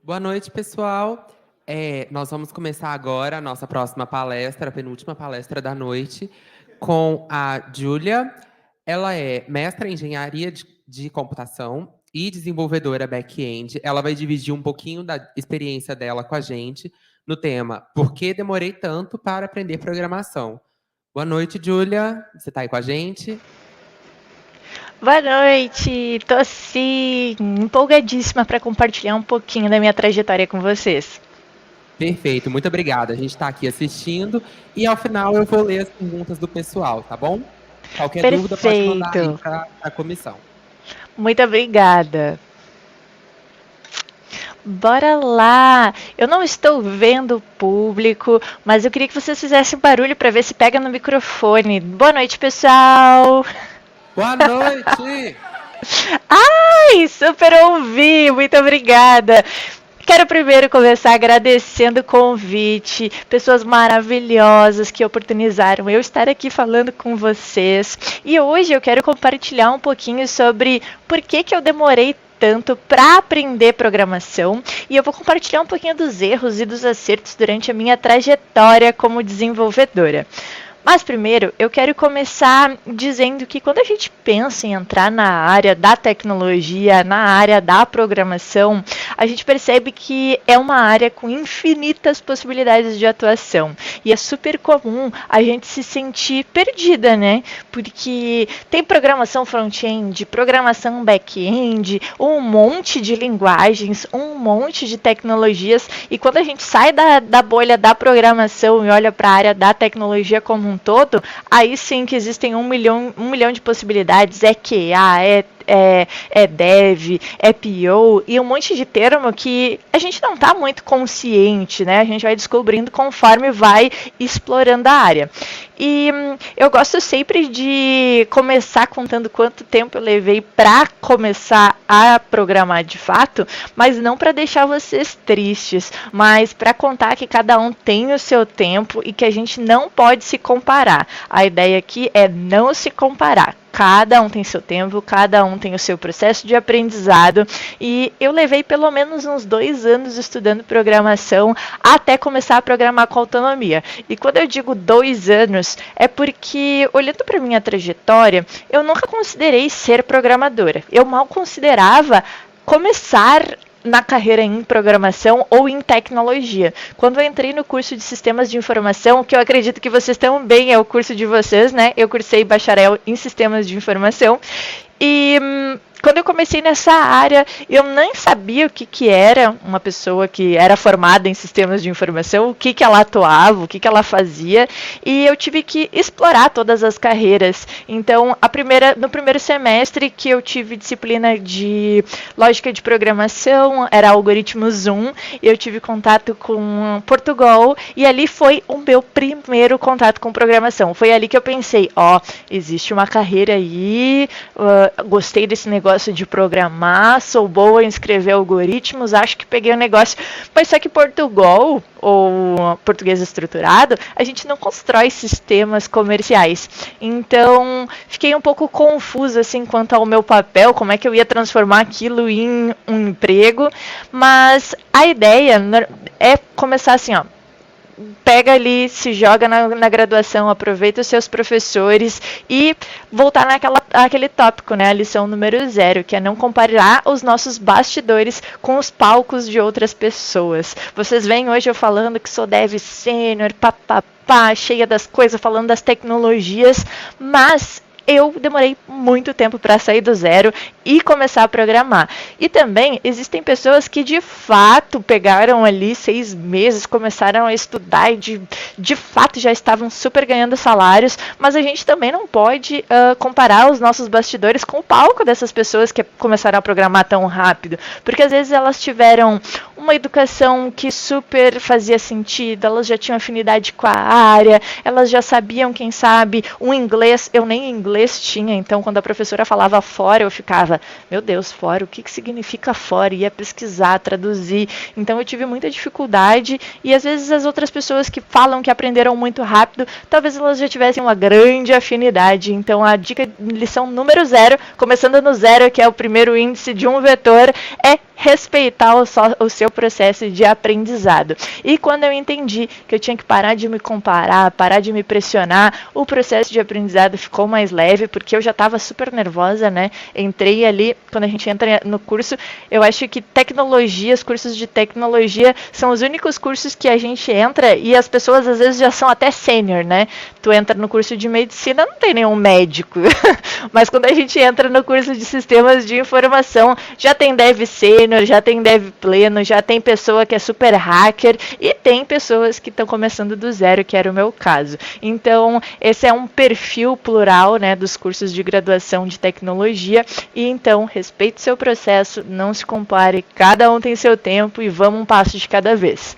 Boa noite, pessoal. Nós vamos começar agora a nossa próxima palestra, a penúltima palestra da noite, com a Júlia. Ela é mestra em engenharia de computação e desenvolvedora back-end. Ela vai dividir um pouquinho da experiência dela com a gente no tema Por que demorei tanto para aprender programação? Boa noite, Júlia. Você está aí com a gente? Boa noite, tô assim, empolgadíssima para compartilhar um pouquinho da minha trajetória com vocês. Perfeito, muito obrigada. A gente está aqui assistindo e ao final eu vou ler as perguntas do pessoal, tá bom? Qualquer dúvida pode mandar aí Perfeito, para a comissão. muito obrigada. Bora lá! Eu não estou vendo o público, mas eu queria que vocês fizessem barulho para ver se pega no microfone. Boa noite, pessoal! Boa noite! Ai, super ouvi! Muito obrigada! Quero primeiro começar agradecendo o convite, pessoas maravilhosas que oportunizaram eu estar aqui falando com vocês. E hoje eu quero compartilhar um pouquinho sobre por que eu demorei tanto para aprender programação e eu vou compartilhar um pouquinho dos erros e dos acertos durante a minha trajetória como desenvolvedora. Mas primeiro, eu quero começar dizendo que quando a gente pensa em entrar na área da tecnologia, na área da programação, a gente percebe que é uma área com infinitas possibilidades de atuação. E é super comum a gente se sentir perdida, né? Porque tem programação front-end, programação back-end, um monte de linguagens, um monte de tecnologias. E quando a gente sai da bolha da programação e olha para a área da tecnologia como um todo, aí sim que existem um milhão de possibilidades. É QA, é dev, é PO e um monte de termo que a gente não está muito consciente, né? A gente vai descobrindo conforme vai explorando a área. E eu gosto sempre de começar contando quanto tempo eu levei para começar a programar de fato, mas não para deixar vocês tristes, mas para contar que cada um tem o seu tempo e que a gente não pode se comparar. A ideia aqui é não se comparar. Cada um tem seu tempo, cada um tem o seu processo de aprendizado e eu levei pelo menos uns 2 anos estudando programação até começar a programar com autonomia. E quando eu digo 2 anos, é porque olhando para minha trajetória, eu nunca considerei ser programadora. Eu mal considerava começar na carreira em programação ou em tecnologia. Quando eu entrei no curso de sistemas de informação, que eu acredito que vocês também é o curso de vocês, né? Eu cursei bacharel em sistemas de informação e quando eu comecei nessa área, eu nem sabia o que era uma pessoa que era formada em sistemas de informação, o que ela atuava, o que ela fazia, e eu tive que explorar todas as carreiras. Então, no primeiro semestre que eu tive disciplina de lógica de programação, era algoritmos 1, eu tive contato com Portugal, e ali foi o meu primeiro contato com programação. Foi ali que eu pensei, existe uma carreira aí, gostei desse negócio de programar, sou boa em escrever algoritmos, acho que peguei o negócio. Mas só que Portugal, ou português estruturado, a gente não constrói sistemas comerciais. Então, fiquei um pouco confusa assim quanto ao meu papel, como é que eu ia transformar aquilo em um emprego, mas a ideia é começar assim, pega ali, se joga na graduação, aproveita os seus professores e voltar naquele tópico, né? A lição número 0, que é não comparar os nossos bastidores com os palcos de outras pessoas. Vocês veem hoje eu falando que sou dev sênior, papapá, cheia das coisas, falando das tecnologias, mas eu demorei muito tempo para sair do zero e começar a programar. E também existem pessoas que de fato pegaram ali 6 meses, começaram a estudar e de fato já estavam super ganhando salários, mas a gente também não pode comparar os nossos bastidores com o palco dessas pessoas que começaram a programar tão rápido, porque às vezes elas tiveram uma educação que super fazia sentido, elas já tinham afinidade com a área, elas já sabiam, quem sabe, o inglês, eu nem inglês tinha, então quando a professora falava fora, eu ficava, meu Deus, fora, o que significa fora? Ia pesquisar, traduzir, então eu tive muita dificuldade e às vezes as outras pessoas que falam que aprenderam muito rápido, talvez elas já tivessem uma grande afinidade, então a dica, lição número 0, começando no 0, que é o primeiro índice de um vetor, é respeitar o seu processo de aprendizado. E quando eu entendi que eu tinha que parar de me comparar, parar de me pressionar, o processo de aprendizado ficou mais leve, porque eu já estava super nervosa, né? Entrei ali, quando a gente entra no curso, eu acho que tecnologias, cursos de tecnologia, são os únicos cursos que a gente entra e as pessoas às vezes já são até sênior, né? Tu entra no curso de medicina, não tem nenhum médico. Mas quando a gente entra no curso de sistemas de informação, já tem dev sênior, já tem dev pleno, já tem pessoa que é super hacker e tem pessoas que estão começando do zero, que era o meu caso. Então, esse é um perfil plural, né, dos cursos de graduação de tecnologia. E então, respeite seu processo, não se compare, cada um tem seu tempo e vamos um passo de cada vez.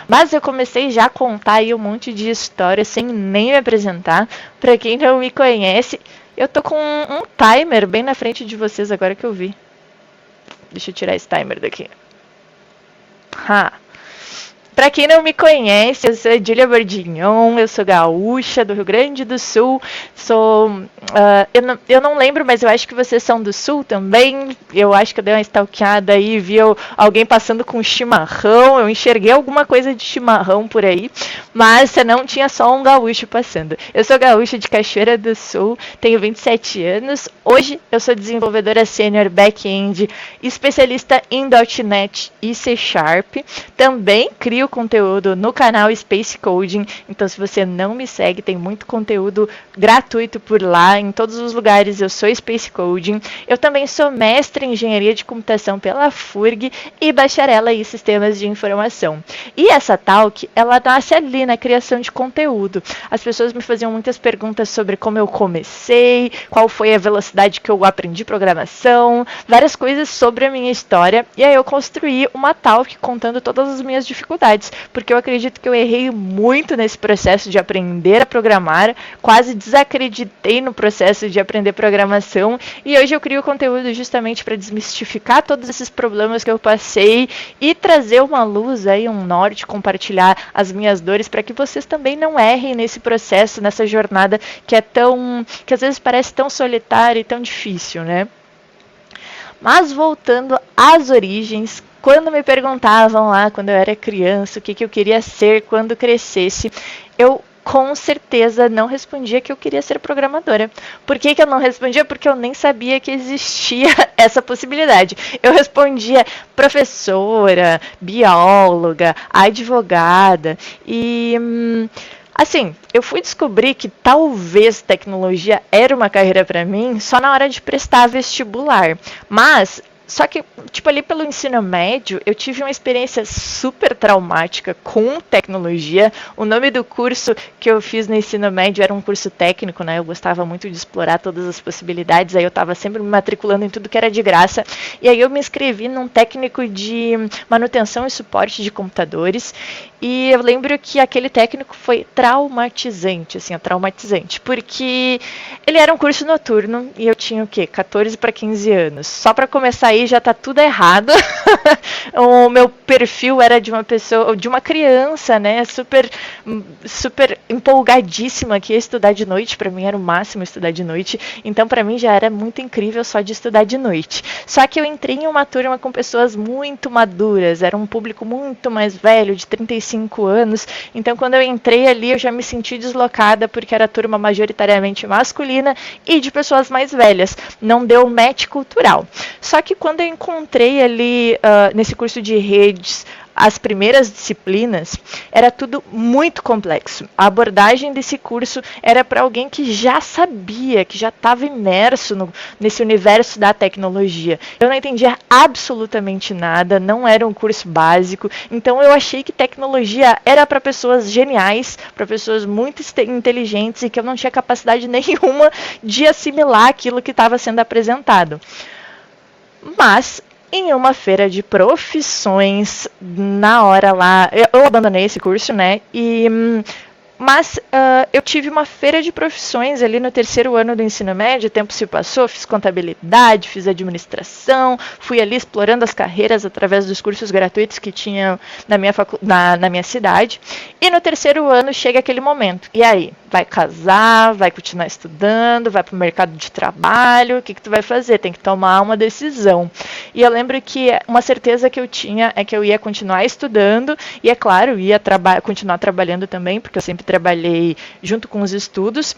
Mas eu comecei já a contar aí um monte de história sem nem me apresentar. Para quem não me conhece, eu tô com um timer bem na frente de vocês agora que eu vi. Deixa eu tirar esse timer daqui. Para quem não me conhece, eu sou a Júlia Bordignon, eu sou gaúcha do Rio Grande do Sul, eu não lembro, mas eu acho que vocês são do Sul também, eu acho que eu dei uma stalkeada aí e vi alguém passando com chimarrão, eu enxerguei alguma coisa de chimarrão por aí, mas você não tinha só um gaúcho passando. Eu sou gaúcha de Cachoeira do Sul, tenho 27 anos, hoje eu sou desenvolvedora sênior back-end, especialista em .NET e C#, também crio conteúdo no canal Space Coding, então se você não me segue, tem muito conteúdo gratuito por lá, em todos os lugares eu sou Space Coding. Eu também sou mestre em engenharia de computação pela FURG e bacharela em sistemas de informação. E essa talk, ela nasce ali na criação de conteúdo. As pessoas me faziam muitas perguntas sobre como eu comecei, qual foi a velocidade que eu aprendi programação, várias coisas sobre a minha história, e aí eu construí uma talk contando todas as minhas dificuldades, porque eu acredito que eu errei muito nesse processo de aprender a programar, quase desacreditei no processo de aprender programação, e hoje eu crio conteúdo justamente para desmistificar todos esses problemas que eu passei e trazer uma luz aí, um norte, compartilhar as minhas dores para que vocês também não errem nesse processo, nessa jornada que às vezes parece tão solitária e tão difícil, né? Mas voltando às origens, quando me perguntavam lá, quando eu era criança, o que eu queria ser quando crescesse, eu com certeza não respondia que eu queria ser programadora. Por que eu não respondia? Porque eu nem sabia que existia essa possibilidade. Eu respondia professora, bióloga, advogada e... assim, eu fui descobrir que talvez tecnologia era uma carreira para mim só na hora de prestar vestibular. Mas, só que, tipo, ali pelo ensino médio, eu tive uma experiência super traumática com tecnologia. O nome do curso que eu fiz no ensino médio era um curso técnico, né? Eu gostava muito de explorar todas as possibilidades, aí eu estava sempre me matriculando em tudo que era de graça. E aí eu me inscrevi num técnico de manutenção e suporte de computadores. E eu lembro que aquele técnico foi traumatizante, assim, traumatizante, porque ele era um curso noturno e eu tinha o quê? 14 para 15 anos. Só para começar aí já tá tudo errado. O meu perfil era de uma pessoa, de uma criança, né, super empolgadíssima que ia estudar de noite. Para mim era o máximo estudar de noite. Então para mim já era muito incrível só de estudar de noite. Só que eu entrei em uma turma com pessoas muito maduras, era um público muito mais velho, de 35 anos. Então quando eu entrei ali eu já me senti deslocada porque era turma majoritariamente masculina e de pessoas mais velhas. Não deu match cultural. Só que quando eu encontrei ali nesse curso de redes as primeiras disciplinas, era tudo muito complexo. A abordagem desse curso era para alguém que já sabia, que já estava imerso nesse universo da tecnologia. Eu não entendia absolutamente nada, não era um curso básico, então eu achei que tecnologia era para pessoas geniais, para pessoas muito inteligentes e que eu não tinha capacidade nenhuma de assimilar aquilo que estava sendo apresentado. Mas em uma feira de profissões, na hora lá, eu abandonei esse curso, né? E Mas eu tive uma feira de profissões ali no terceiro ano do ensino médio, o tempo se passou, fiz contabilidade, fiz administração, fui ali explorando as carreiras através dos cursos gratuitos que tinha na minha cidade. E no terceiro ano chega aquele momento. E aí? Vai casar, vai continuar estudando, vai para o mercado de trabalho, o que tu vai fazer? Tem que tomar uma decisão. E eu lembro que uma certeza que eu tinha é que eu ia continuar estudando e, é claro, ia continuar trabalhando também, porque eu sempre trabalhei junto com os estudos.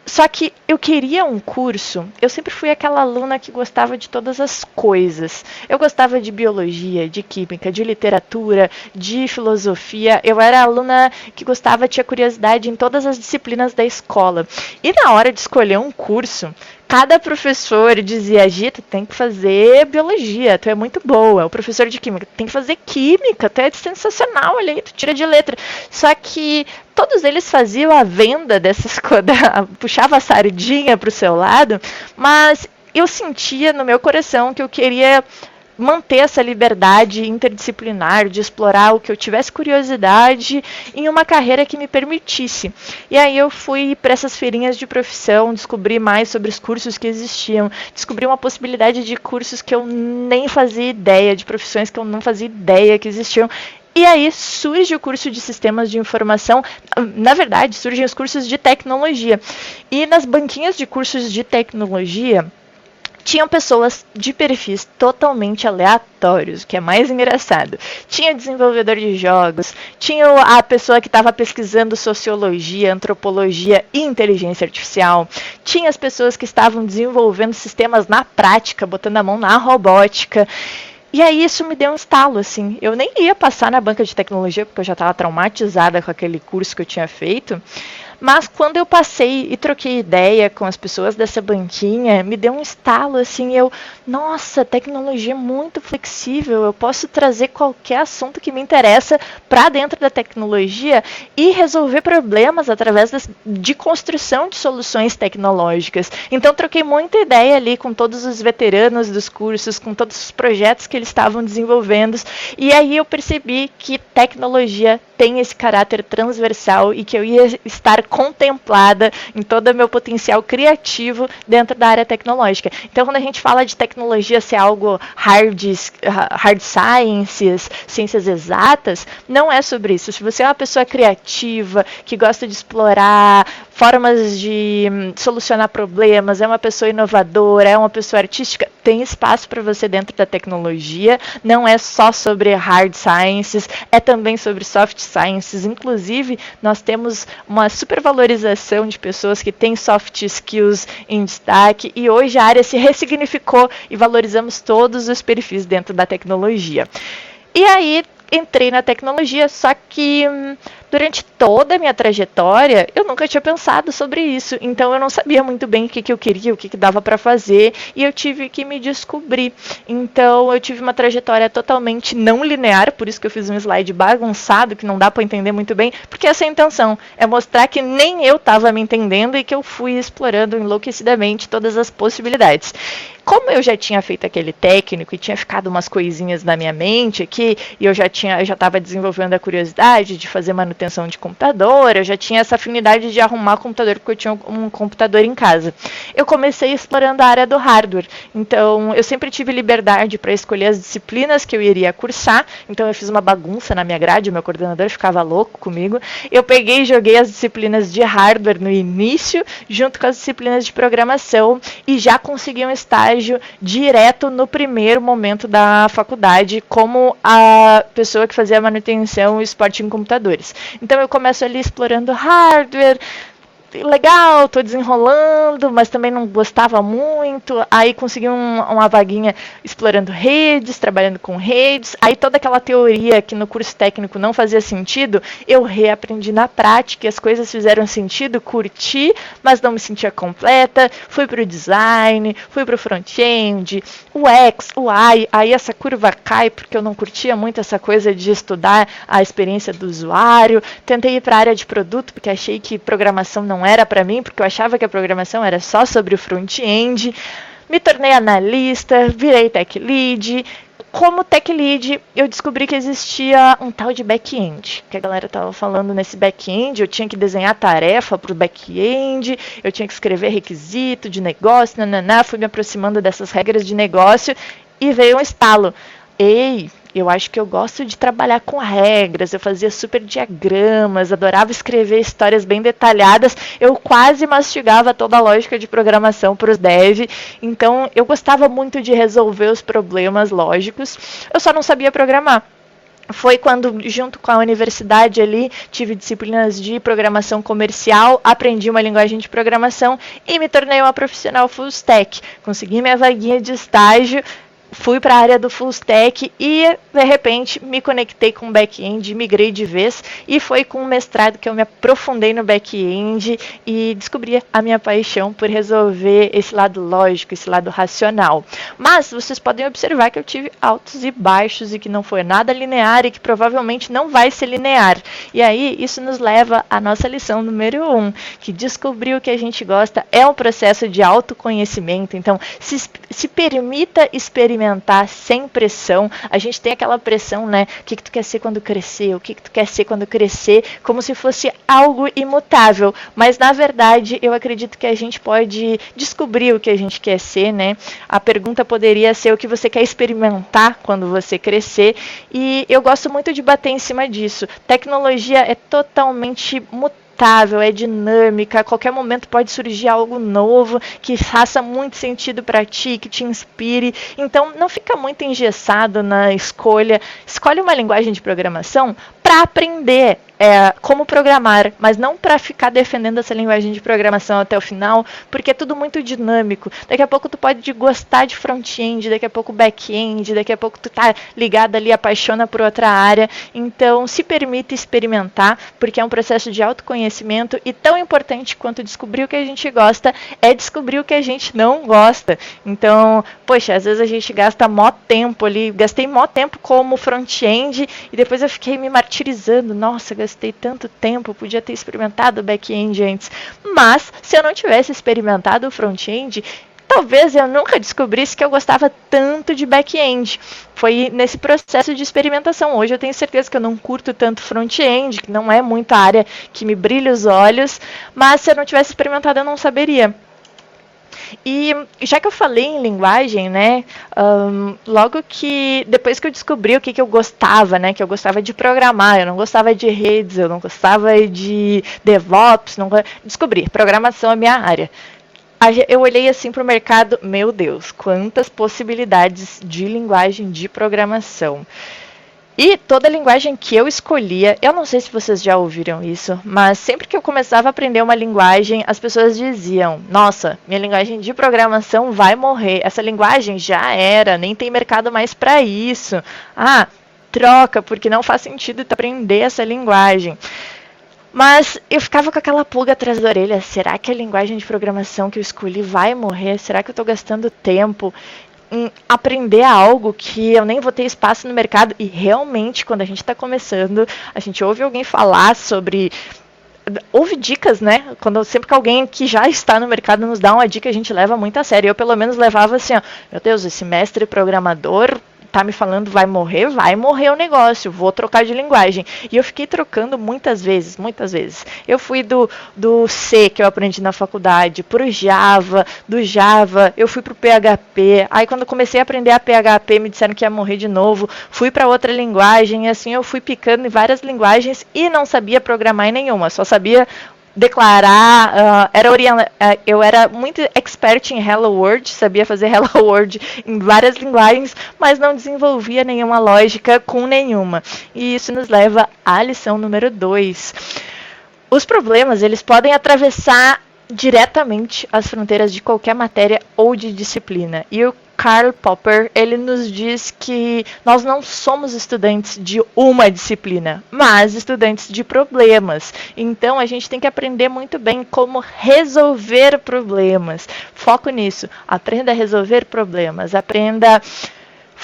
Só que eu queria um curso, eu sempre fui aquela aluna que gostava de todas as coisas. Eu gostava de biologia, de química, de literatura, de filosofia. Eu era aluna que gostava, tinha curiosidade em todas as disciplinas da escola. E na hora de escolher um curso, cada professor dizia: Gita, tem que fazer biologia, tu é muito boa. O professor de química, tem que fazer química, tu é sensacional, olha aí, tu tira de letra. Só que todos eles faziam a venda dessas coisas, puxava a sardinha para o seu lado, mas eu sentia no meu coração que eu queria manter essa liberdade interdisciplinar, de explorar o que eu tivesse curiosidade em uma carreira que me permitisse. E aí eu fui para essas feirinhas de profissão, descobri mais sobre os cursos que existiam, descobri uma possibilidade de cursos que eu nem fazia ideia, de profissões que eu não fazia ideia que existiam. E aí surge o curso de sistemas de informação, na verdade surgem os cursos de tecnologia. E nas banquinhas de cursos de tecnologia, tinham pessoas de perfis totalmente aleatórios, o que é mais engraçado. Tinha desenvolvedor de jogos, tinha a pessoa que estava pesquisando sociologia, antropologia e inteligência artificial, tinha as pessoas que estavam desenvolvendo sistemas na prática, botando a mão na robótica. E aí isso me deu um estalo, assim. Eu nem ia passar na banca de tecnologia, porque eu já estava traumatizada com aquele curso que eu tinha feito. Mas quando eu passei e troquei ideia com as pessoas dessa banquinha, me deu um estalo, assim, nossa, tecnologia é muito flexível, eu posso trazer qualquer assunto que me interessa para dentro da tecnologia e resolver problemas através de construção de soluções tecnológicas. Então troquei muita ideia ali com todos os veteranos dos cursos, com todos os projetos que eles estavam desenvolvendo, e aí eu percebi que tecnologia tem esse caráter transversal e que eu ia estar contemplada em todo o meu potencial criativo dentro da área tecnológica. Então, quando a gente fala de tecnologia ser algo hard sciences, ciências exatas, não é sobre isso. Se você é uma pessoa criativa, que gosta de explorar formas de solucionar problemas, é uma pessoa inovadora, é uma pessoa artística, tem espaço para você dentro da tecnologia. Não é só sobre hard sciences, é também sobre soft sciences. Inclusive, nós temos uma supervalorização de pessoas que têm soft skills em destaque, e hoje a área se ressignificou e valorizamos todos os perfis dentro da tecnologia. E aí entrei na tecnologia, só que durante toda a minha trajetória eu nunca tinha pensado sobre isso, então eu não sabia muito bem o que eu queria, o que dava para fazer, e eu tive que me descobrir. Então eu tive uma trajetória totalmente não linear, por isso que eu fiz um slide bagunçado, que não dá para entender muito bem, porque essa é a intenção, é mostrar que nem eu estava me entendendo e que eu fui explorando enlouquecidamente todas as possibilidades. Como eu já tinha feito aquele técnico e tinha ficado umas coisinhas na minha mente aqui, e eu já estava desenvolvendo a curiosidade de fazer manutenção de computador, eu já tinha essa afinidade de arrumar computador, porque eu tinha um computador em casa. Eu comecei explorando a área do hardware, então eu sempre tive liberdade para escolher as disciplinas que eu iria cursar, então eu fiz uma bagunça na minha grade, o meu coordenador ficava louco comigo. Eu peguei e joguei as disciplinas de hardware no início, junto com as disciplinas de programação, e já consegui um estágio direto no primeiro momento da faculdade, como a pessoa que fazia manutenção e suporte em computadores. Então eu começo ali explorando hardware, legal, tô desenrolando, mas também não gostava muito. Aí consegui uma vaguinha explorando redes, trabalhando com redes. Aí toda aquela teoria que no curso técnico não fazia sentido, eu reaprendi na prática, e as coisas fizeram sentido, curti, mas não me sentia completa. Fui pro design, fui pro front-end, o X, o Y, aí essa curva cai porque eu não curtia muito essa coisa de estudar a experiência do usuário. Tentei ir para a área de produto, porque achei que programação não era para mim, porque eu achava que a programação era só sobre o front-end. Me tornei analista, virei tech lead, como tech lead, eu descobri que existia um tal de back-end, que a galera tava falando nesse back-end, eu tinha que desenhar tarefa para o back-end, eu tinha que escrever requisito de negócio, fui me aproximando dessas regras de negócio e veio um estalo. Ei, eu acho que eu gosto de trabalhar com regras, eu fazia super diagramas, adorava escrever histórias bem detalhadas, eu quase mastigava toda a lógica de programação para os dev, então eu gostava muito de resolver os problemas lógicos, eu só não sabia programar. Foi quando, junto com a universidade ali, tive disciplinas de programação comercial, aprendi uma linguagem de programação e me tornei uma profissional full stack. Consegui minha vaguinha de estágio, fui para a área do full stack e, de repente, me conectei com o back-end, migrei de vez e foi com o mestrado que eu me aprofundei no back-end e descobri a minha paixão por resolver esse lado lógico, esse lado racional. Mas vocês podem observar que eu tive altos e baixos e que não foi nada linear e que provavelmente não vai ser linear. E aí, isso nos leva à nossa lição número 1, que descobrir o que a gente gosta é um processo de autoconhecimento. Então, se permita experimentar sem pressão. A gente tem aquela pressão, né? O que tu quer ser quando crescer? O que tu quer ser quando crescer? Como se fosse algo imutável. Mas, na verdade, eu acredito que a gente pode descobrir o que a gente quer ser, né? A pergunta poderia ser o que você quer experimentar quando você crescer. E eu gosto muito de bater em cima disso. Tecnologia é totalmente mutável, é dinâmica, a qualquer momento pode surgir algo novo que faça muito sentido para ti, que te inspire. Então, não fica muito engessado na escolha. Escolhe uma linguagem de programação para aprender como programar, mas não para ficar defendendo essa linguagem de programação até o final, porque é tudo muito dinâmico. Daqui a pouco tu pode gostar de front-end, daqui a pouco back-end, daqui a pouco tu tá ligado ali, apaixona por outra área. Então, se permita experimentar, porque é um processo de autoconhecimento e tão importante quanto descobrir o que a gente gosta é descobrir o que a gente não gosta. Então, poxa, às vezes a gente gasta mó tempo ali, gastei mó tempo como front-end e depois eu fiquei me martirizando. Nossa, gastei tanto tempo, podia ter experimentado o back-end antes. Mas, se eu não tivesse experimentado o front-end, talvez eu nunca descobrisse que eu gostava tanto de back-end. Foi nesse processo de experimentação. Hoje eu tenho certeza que eu não curto tanto front-end, que não é muita área que me brilha os olhos, mas se eu não tivesse experimentado eu não saberia. E já que eu falei em linguagem, né, logo que, depois que eu descobri o que eu gostava, né, que eu gostava de programar, eu não gostava de redes, eu não gostava de DevOps, descobri, programação é a minha área. Eu olhei assim para o mercado, meu Deus, quantas possibilidades de linguagem de programação. E toda a linguagem que eu escolhia, eu não sei se vocês já ouviram isso, mas sempre que eu começava a aprender uma linguagem, as pessoas diziam, nossa, minha linguagem de programação vai morrer, essa linguagem já era, nem tem mercado mais para isso. Ah, troca, porque não faz sentido aprender essa linguagem. Mas eu ficava com aquela pulga atrás da orelha, será que a linguagem de programação que eu escolhi vai morrer? Será que eu estou gastando tempo em aprender algo que eu nem vou ter espaço no mercado? E realmente, quando a gente está começando, a gente ouve alguém falar sobre... Ouve dicas, né? Sempre que alguém que já está no mercado nos dá uma dica, a gente leva muito a sério. Eu, pelo menos, levava assim, ó, meu Deus, esse mestre programador tá me falando vai morrer o negócio, vou trocar de linguagem. E eu fiquei trocando muitas vezes. Eu fui do C, que eu aprendi na faculdade, pro Java, do Java, eu fui pro PHP. Aí quando eu comecei a aprender a PHP, me disseram que ia morrer de novo, fui para outra linguagem, e assim eu fui picando em várias linguagens e não sabia programar em nenhuma, só sabia declarar, eu era muito expert em Hello World, sabia fazer Hello World em várias linguagens, mas não desenvolvia nenhuma lógica com nenhuma. E isso nos leva à lição número 2. Os problemas, eles podem atravessar diretamente as fronteiras de qualquer matéria ou de disciplina. E o Karl Popper, ele nos diz que nós não somos estudantes de uma disciplina, mas estudantes de problemas. Então, a gente tem que aprender muito bem como resolver problemas. Foco nisso. Aprenda a resolver problemas. Aprenda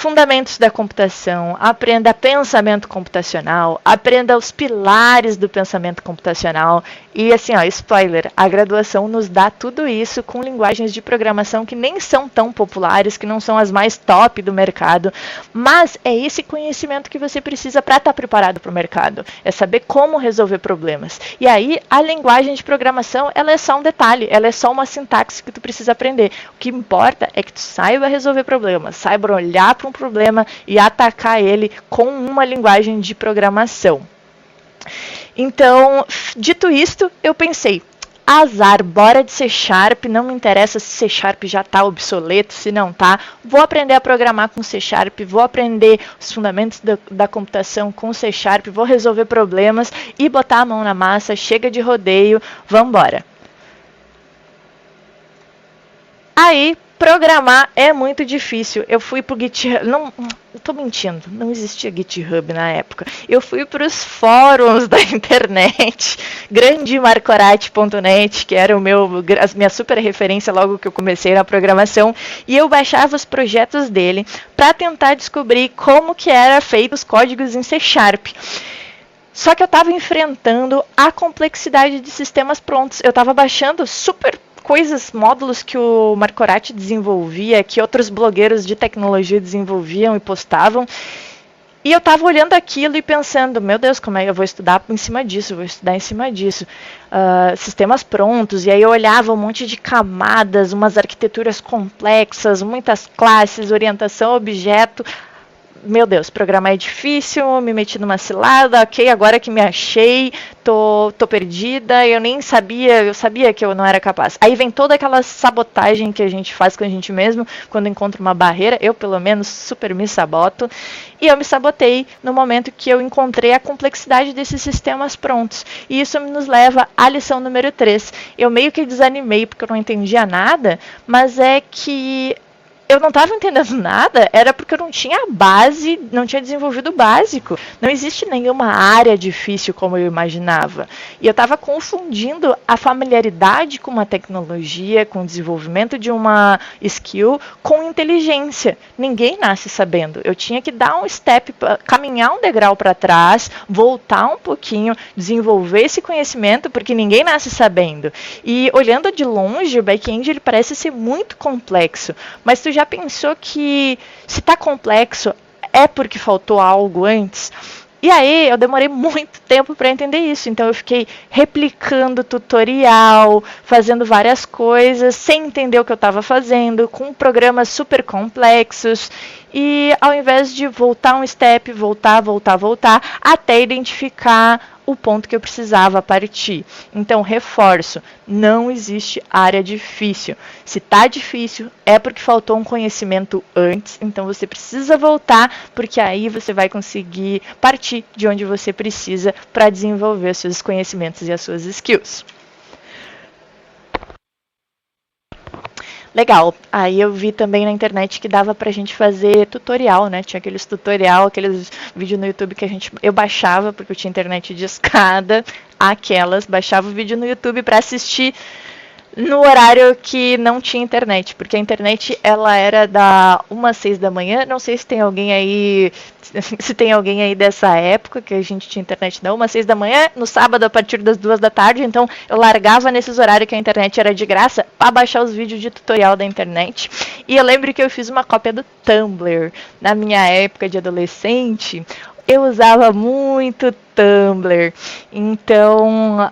fundamentos da computação, aprenda pensamento computacional, aprenda os pilares do pensamento computacional. E assim, ó, spoiler, a graduação nos dá tudo isso com linguagens de programação que nem são tão populares, que não são as mais top do mercado, mas é esse conhecimento que você precisa para estar preparado para o mercado, é saber como resolver problemas. E aí, a linguagem de programação, ela é só um detalhe, ela é só uma sintaxe que tu precisa aprender. O que importa é que tu saiba resolver problemas, saiba olhar para um problema e atacar ele com uma linguagem de programação. Então, dito isto, eu pensei, azar, bora de C Sharp, não me interessa se C Sharp já está obsoleto, se não está, vou aprender a programar com C Sharp, vou aprender os fundamentos da computação com C Sharp, vou resolver problemas e botar a mão na massa, chega de rodeio, vamos embora. Aí, programar é muito difícil. Eu fui pro GitHub. Não, eu tô mentindo, não existia GitHub na época. Eu fui para os fóruns da internet, grandemarcorati.net, que era a minha super referência logo que eu comecei na programação, e eu baixava os projetos dele para tentar descobrir como que era feito os códigos em C Sharp. Só que eu estava enfrentando a complexidade de sistemas prontos. Eu estava baixando super coisas, módulos que o Marcorati desenvolvia, que outros blogueiros de tecnologia desenvolviam e postavam. E eu estava olhando aquilo e pensando, meu Deus, como é que eu vou estudar em cima disso, sistemas prontos. E aí eu olhava um monte de camadas, umas arquiteturas complexas, muitas classes, orientação a objeto. Meu Deus, programar é difícil, me meti numa cilada, ok, agora que me achei, tô perdida, eu sabia que eu não era capaz. Aí vem toda aquela sabotagem que a gente faz com a gente mesmo, quando encontra uma barreira, eu pelo menos super me saboto, e eu me sabotei no momento que eu encontrei a complexidade desses sistemas prontos. E isso nos leva à lição número 3. Eu meio que desanimei porque eu não entendia nada, mas é que eu não estava entendendo nada, era porque eu não tinha a base, não tinha desenvolvido o básico. Não existe nenhuma área difícil como eu imaginava. E eu estava confundindo a familiaridade com uma tecnologia, com o desenvolvimento de uma skill, com inteligência. Ninguém nasce sabendo. Eu tinha que dar um step, caminhar um degrau para trás, voltar um pouquinho, desenvolver esse conhecimento, porque ninguém nasce sabendo. E olhando de longe, o back-end ele parece ser muito complexo, mas tu já pensou que se está complexo é porque faltou algo antes? E aí eu demorei muito tempo para entender isso, então eu fiquei replicando tutorial, fazendo várias coisas, sem entender o que eu estava fazendo, com programas super complexos, e ao invés de voltar um step, voltar, até identificar o ponto que eu precisava partir. Então, reforço, não existe área difícil. Se está difícil, é porque faltou um conhecimento antes, então você precisa voltar, porque aí você vai conseguir partir de onde você precisa para desenvolver os seus conhecimentos e as suas skills. Legal. Aí eu vi também na internet que dava pra gente fazer tutorial, né? Tinha aqueles tutorial, aqueles vídeos no YouTube que eu baixava, porque eu tinha internet de escada, baixava o vídeo no YouTube para assistir no horário que não tinha internet, porque a internet ela era da 1 às 6 da manhã, não sei se tem alguém aí dessa época, que a gente tinha internet da 1 às 6 da manhã, no sábado a partir das 2 da tarde, então eu largava nesses horários que a internet era de graça para baixar os vídeos de tutorial da internet. E eu lembro que eu fiz uma cópia do Tumblr. Na minha época de adolescente, eu usava muito Tumblr, então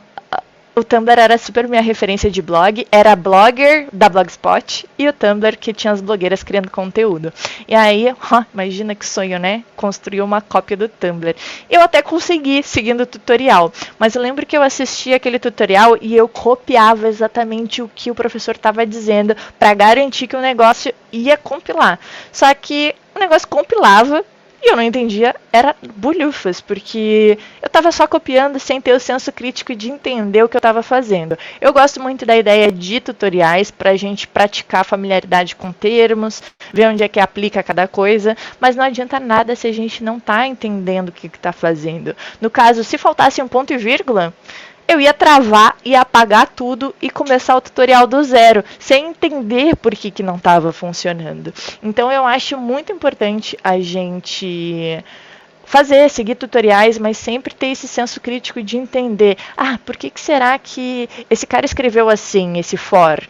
o Tumblr era super minha referência de blog, era Blogger da Blogspot e o Tumblr que tinha as blogueiras criando conteúdo. E aí, imagina que sonho, né? Construir uma cópia do Tumblr. Eu até consegui, seguindo o tutorial, mas eu lembro que eu assistia aquele tutorial e eu copiava exatamente o que o professor estava dizendo para garantir que o negócio ia compilar. Só que o negócio compilava e eu não entendia, era bulhufas, porque eu estava só copiando sem ter o senso crítico de entender o que eu estava fazendo. Eu gosto muito da ideia de tutoriais para a gente praticar familiaridade com termos, ver onde é que aplica cada coisa, mas não adianta nada se a gente não está entendendo o que está fazendo. No caso, se faltasse um ponto e vírgula, eu ia travar, ia apagar tudo e começar o tutorial do zero, sem entender por que não estava funcionando. Então eu acho muito importante a gente seguir tutoriais, mas sempre ter esse senso crítico de entender, por que será que esse cara escreveu assim, esse for?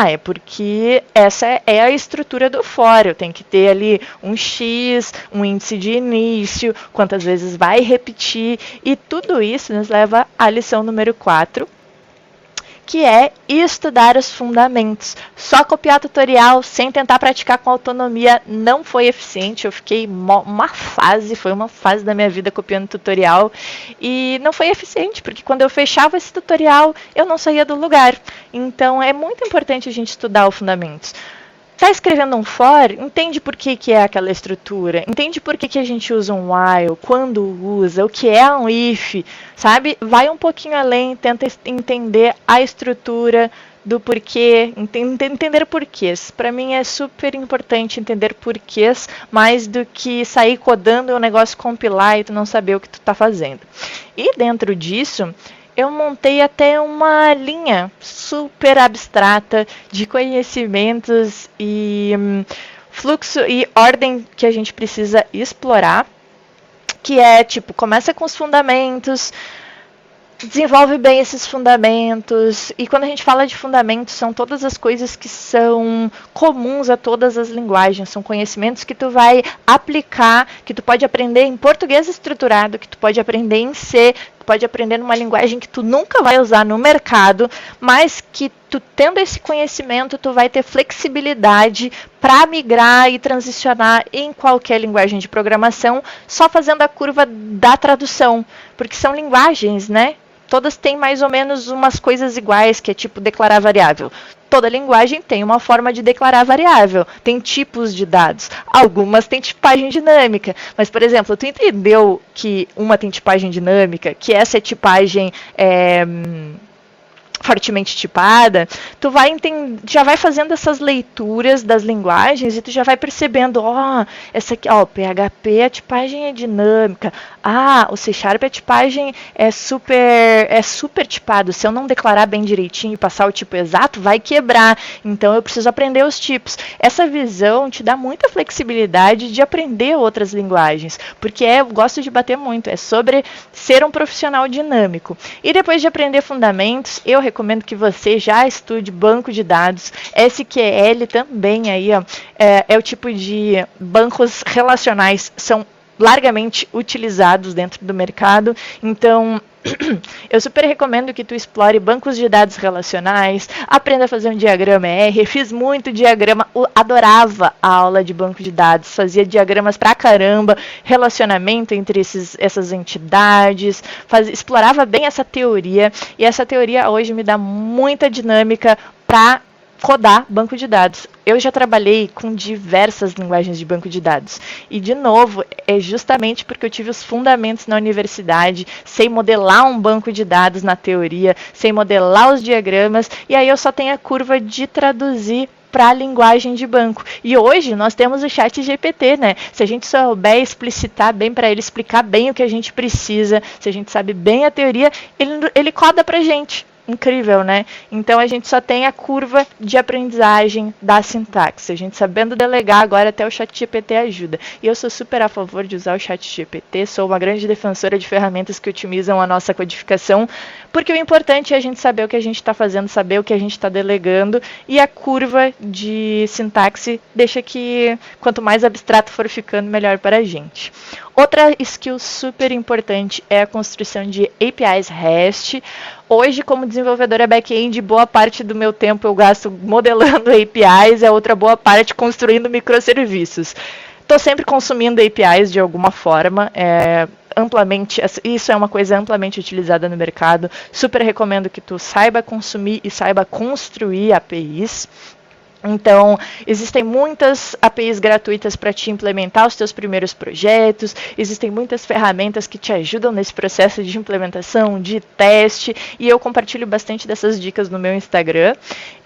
É porque essa é a estrutura do for, eu tenho que ter ali um X, um índice de início, quantas vezes vai repetir, e tudo isso nos leva à lição número 4, que é estudar os fundamentos. Só copiar tutorial sem tentar praticar com autonomia não foi eficiente. Eu fiquei foi uma fase da minha vida copiando tutorial e não foi eficiente, porque quando eu fechava esse tutorial, eu não saía do lugar. Então é muito importante a gente estudar os fundamentos. Está escrevendo um for, entende por que é aquela estrutura, entende por que a gente usa um while, quando usa, o que é um if, sabe? Vai um pouquinho além, tenta entender a estrutura do porquê, entender porquês. Para mim é super importante entender porquês, mais do que sair codando e o negócio compilar e tu não saber o que tu está fazendo. E dentro disso, eu montei até uma linha super abstrata de conhecimentos e fluxo e ordem que a gente precisa explorar, que é tipo, começa com os fundamentos, desenvolve bem esses fundamentos, e quando a gente fala de fundamentos, são todas as coisas que são comuns a todas as linguagens, são conhecimentos que tu vai aplicar, que tu pode aprender em português estruturado, que tu pode aprender em C, tu pode aprender numa linguagem que tu nunca vai usar no mercado, mas que tu tendo esse conhecimento, tu vai ter flexibilidade para migrar e transicionar em qualquer linguagem de programação, só fazendo a curva da tradução, porque são linguagens, né? Todas têm mais ou menos umas coisas iguais, que é tipo declarar variável. Toda linguagem tem uma forma de declarar variável, tem tipos de dados. Algumas têm tipagem dinâmica, mas, por exemplo, tu entendeu que uma tem tipagem dinâmica, que essa é tipagem fortemente tipada, tu já vai fazendo essas leituras das linguagens e tu já vai percebendo, essa aqui, o PHP a tipagem é dinâmica, o C# a tipagem é super tipado, se eu não declarar bem direitinho e passar o tipo exato, vai quebrar, então eu preciso aprender os tipos. Essa visão te dá muita flexibilidade de aprender outras linguagens, porque eu gosto de bater muito, é sobre ser um profissional dinâmico. E depois de aprender fundamentos, eu recomendo que você já estude banco de dados. SQL também aí, é o tipo de bancos relacionais, são largamente utilizados dentro do mercado. Então, eu super recomendo que tu explore bancos de dados relacionais, aprenda a fazer um diagrama R. Fiz muito diagrama, adorava a aula de banco de dados, fazia diagramas pra caramba, relacionamento entre essas entidades, explorava bem essa teoria, e essa teoria hoje me dá muita dinâmica para codar banco de dados. Eu já trabalhei com diversas linguagens de banco de dados. E, de novo, é justamente porque eu tive os fundamentos na universidade, sei modelar um banco de dados na teoria, sei modelar os diagramas, e aí eu só tenho a curva de traduzir para a linguagem de banco. E hoje nós temos o ChatGPT, né? Se a gente souber explicitar bem para ele, explicar bem o que a gente precisa, se a gente sabe bem a teoria, ele coda para a gente. Incrível, né? Então a gente só tem a curva de aprendizagem da sintaxe. A gente sabendo delegar, agora até o ChatGPT ajuda. E eu sou super a favor de usar o ChatGPT, sou uma grande defensora de ferramentas que otimizam a nossa codificação, porque o importante é a gente saber o que a gente está fazendo, saber o que a gente está delegando, e a curva de sintaxe deixa que quanto mais abstrato for ficando, melhor para a gente. Outra skill super importante é a construção de APIs REST. Hoje, como desenvolvedora back-end, boa parte do meu tempo eu gasto modelando APIs, e a outra boa parte construindo microserviços. Estou sempre consumindo APIs de alguma forma, isso é uma coisa amplamente utilizada no mercado. Super recomendo que tu saiba consumir e saiba construir APIs. Então, existem muitas APIs gratuitas para te implementar os teus primeiros projetos, existem muitas ferramentas que te ajudam nesse processo de implementação, de teste, e eu compartilho bastante dessas dicas no meu Instagram.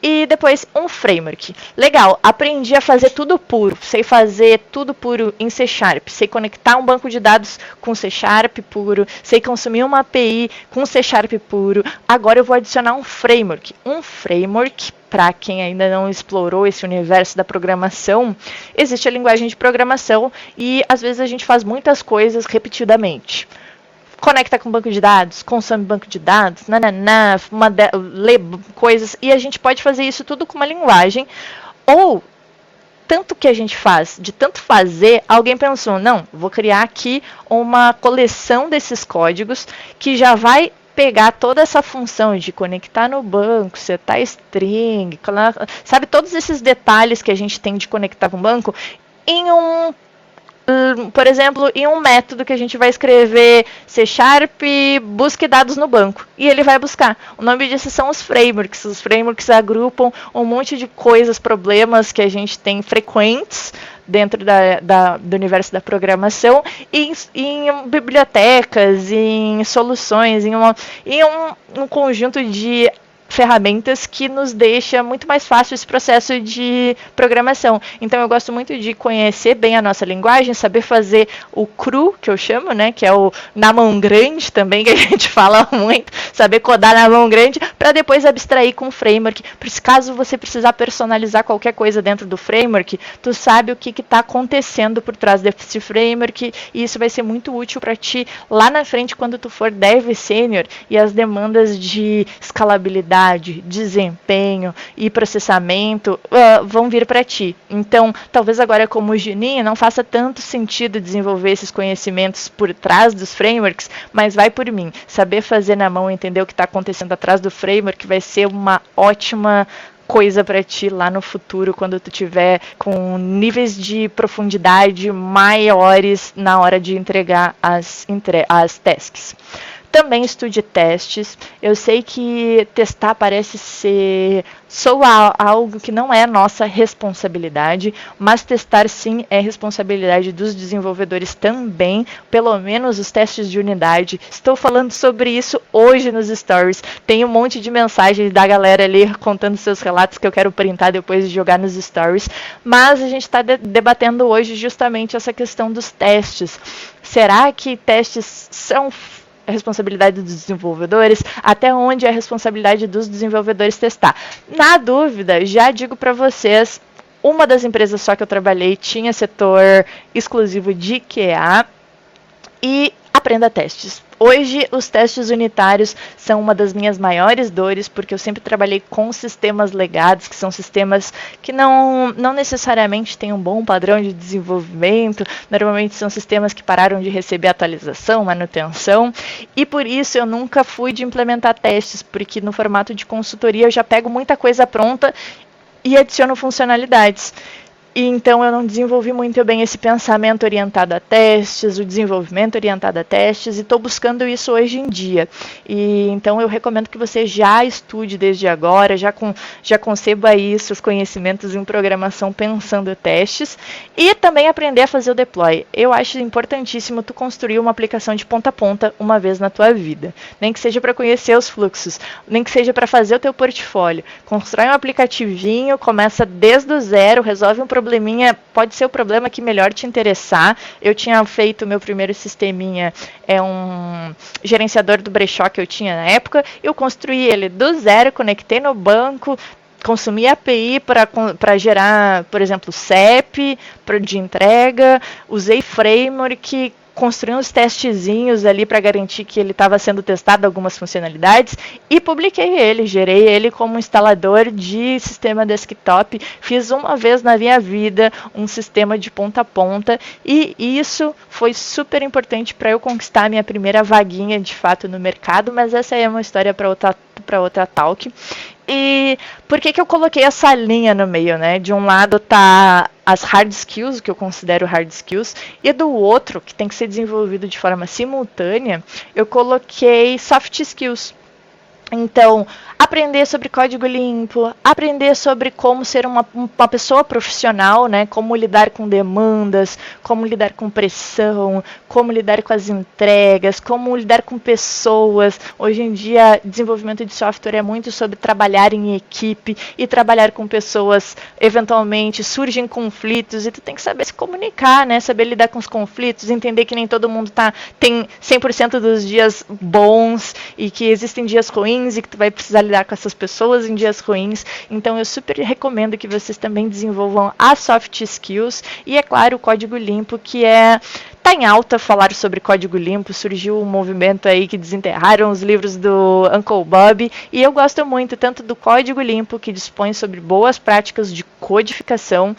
E depois, um framework. Legal, aprendi a fazer tudo puro, sei fazer tudo puro em C Sharp, sei conectar um banco de dados com C Sharp puro, sei consumir uma API com C Sharp puro, agora eu vou adicionar um framework. Um framework, para quem ainda não explorou esse universo da programação, existe a linguagem de programação e às vezes a gente faz muitas coisas repetidamente. Conecta com banco de dados, consome banco de dados, lê coisas, e a gente pode fazer isso tudo com uma linguagem. Ou, tanto que a gente faz, de tanto fazer, alguém pensou, não, vou criar aqui uma coleção desses códigos que já vai pegar toda essa função de conectar no banco, setar string, sabe, todos esses detalhes que a gente tem de conectar com o banco em por exemplo, em um método que a gente vai escrever C Sharp, busque dados no banco. E ele vai buscar. O nome disso são os frameworks. Os frameworks agrupam um monte de coisas, problemas que a gente tem frequentes dentro do universo da programação, em bibliotecas, em soluções, em um conjunto de ferramentas que nos deixa muito mais fácil esse processo de programação. Então eu gosto muito de conhecer bem a nossa linguagem, saber fazer o cru, que eu chamo, né, que é o na mão grande também, que a gente fala muito, saber codar na mão grande, para depois abstrair com o framework. Por caso você precisar personalizar qualquer coisa dentro do framework, tu sabe o que está acontecendo por trás desse framework, e isso vai ser muito útil para ti lá na frente quando tu for dev sênior e as demandas de escalabilidade, desempenho e processamento vão vir para ti. Então, talvez agora como Juninho não faça tanto sentido desenvolver esses conhecimentos por trás dos frameworks, mas vai por mim. Saber fazer na mão, entender o que está acontecendo atrás do framework vai ser uma ótima coisa para ti lá no futuro, quando tu tiver com níveis de profundidade maiores na hora de entregar as tasks. Também estude testes. Eu sei que testar parece ser algo que não é nossa responsabilidade, mas testar sim é responsabilidade dos desenvolvedores também, pelo menos os testes de unidade. Estou falando sobre isso hoje nos stories. Tem um monte de mensagens da galera ali contando seus relatos que eu quero printar depois de jogar nos stories, mas a gente está debatendo hoje justamente essa questão dos testes. Será que testes são a responsabilidade dos desenvolvedores? Até onde é a responsabilidade dos desenvolvedores testar? Na dúvida, já digo para vocês, uma das empresas só que eu trabalhei tinha setor exclusivo de QA, e aprenda testes. Hoje, os testes unitários são uma das minhas maiores dores, porque eu sempre trabalhei com sistemas legados, que são sistemas que não necessariamente têm um bom padrão de desenvolvimento, normalmente são sistemas que pararam de receber atualização, manutenção, e por isso eu nunca fui de implementar testes, porque no formato de consultoria eu já pego muita coisa pronta e adiciono funcionalidades. E então eu não desenvolvi muito bem esse pensamento orientado a testes, o desenvolvimento orientado a testes, e estou buscando isso hoje em dia. E então eu recomendo que você já estude desde agora, já conceba aí seus conhecimentos em programação pensando testes, e também aprender a fazer o deploy. Eu acho importantíssimo tu construir uma aplicação de ponta a ponta uma vez na tua vida. Nem que seja para conhecer os fluxos, nem que seja para fazer o teu portfólio. Constrói um aplicativinho, começa desde o zero, resolve um probleminha, pode ser o problema que melhor te interessar. Eu tinha feito meu primeiro sisteminha, um gerenciador do brechó que eu tinha na época, eu construí ele do zero, conectei no banco, consumi API para gerar, por exemplo, CEP de entrega, usei framework, construí uns testezinhos ali para garantir que ele estava sendo testado algumas funcionalidades e publiquei ele, gerei ele como instalador de sistema desktop. Fiz uma vez na minha vida um sistema de ponta a ponta, e isso foi super importante para eu conquistar a minha primeira vaguinha de fato no mercado, mas essa é uma história para outra talk. E por que eu coloquei essa linha no meio, né? De um lado tá as hard skills, o que eu considero hard skills, e do outro, que tem que ser desenvolvido de forma simultânea, eu coloquei soft skills. Então, aprender sobre código limpo, aprender sobre como ser uma pessoa profissional, né? Como lidar com demandas, como lidar com pressão, como lidar com as entregas, como lidar com pessoas. Hoje em dia, desenvolvimento de software é muito sobre trabalhar em equipe e trabalhar com pessoas. Eventualmente surgem conflitos e tu tem que saber se comunicar, né? Saber lidar com os conflitos, entender que nem todo mundo tem 100% dos dias bons e que existem dias ruins e que tu vai precisar lidar com essas pessoas em dias ruins. Então eu super recomendo que vocês também desenvolvam as soft skills e, é claro, o código limpo, que tá em alta falar sobre código limpo. Surgiu um movimento aí que desenterraram os livros do Uncle Bob, e eu gosto muito tanto do código limpo, que dispõe sobre boas práticas de codificação,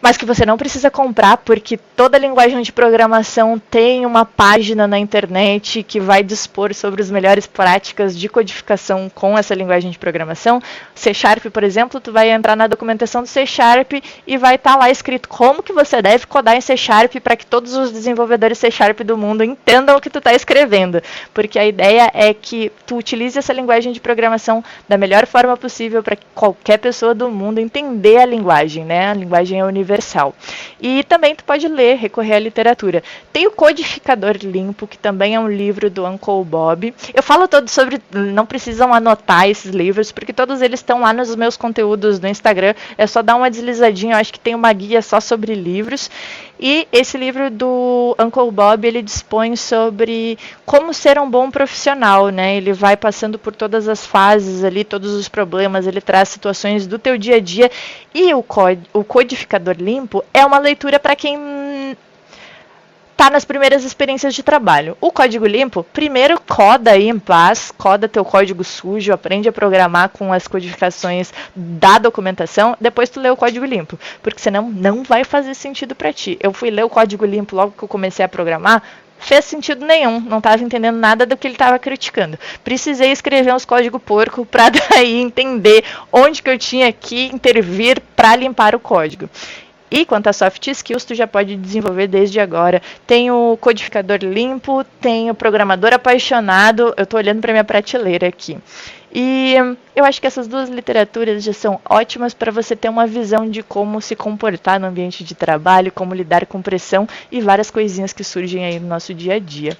mas que você não precisa comprar, porque toda linguagem de programação tem uma página na internet que vai dispor sobre as melhores práticas de codificação com essa linguagem de programação. C Sharp, por exemplo, tu vai entrar na documentação do C Sharp e vai estar lá escrito como que você deve codar em C Sharp para que todos os desenvolvedores C Sharp do mundo entendam o que tu está escrevendo, porque a ideia é que tu utilize essa linguagem de programação da melhor forma possível para que qualquer pessoa do mundo entender a linguagem, né? A linguagem é universal. E também tu pode ler, recorrer à literatura. Tem o Codificador Limpo, que também é um livro do Uncle Bob. Eu falo todo sobre, não precisam anotar esses livros, porque todos eles estão lá nos meus conteúdos no Instagram. É só dar uma deslizadinha, eu acho que tem uma guia só sobre livros. E esse livro do Uncle Bob, ele dispõe sobre como ser um bom profissional, né? Ele vai passando por todas as fases ali, todos os problemas, ele traz situações do teu dia a dia. E o Codificador Limpo é uma leitura para quem tá nas primeiras experiências de trabalho. O código limpo, primeiro coda aí em paz, coda teu código sujo, aprende a programar com as codificações da documentação, depois tu lê o código limpo, porque senão não vai fazer sentido para ti. Eu fui ler o código limpo logo que eu comecei a programar, fez sentido nenhum, não estava entendendo nada do que ele estava criticando. Precisei escrever uns código porco para daí entender onde que eu tinha que intervir para limpar o código. E quanto a soft skills, tu já pode desenvolver desde agora. Tem o Codificador Limpo, tem o Programador Apaixonado. Eu estou olhando para minha prateleira aqui. E eu acho que essas duas literaturas já são ótimas para você ter uma visão de como se comportar no ambiente de trabalho, como lidar com pressão e várias coisinhas que surgem aí no nosso dia a dia.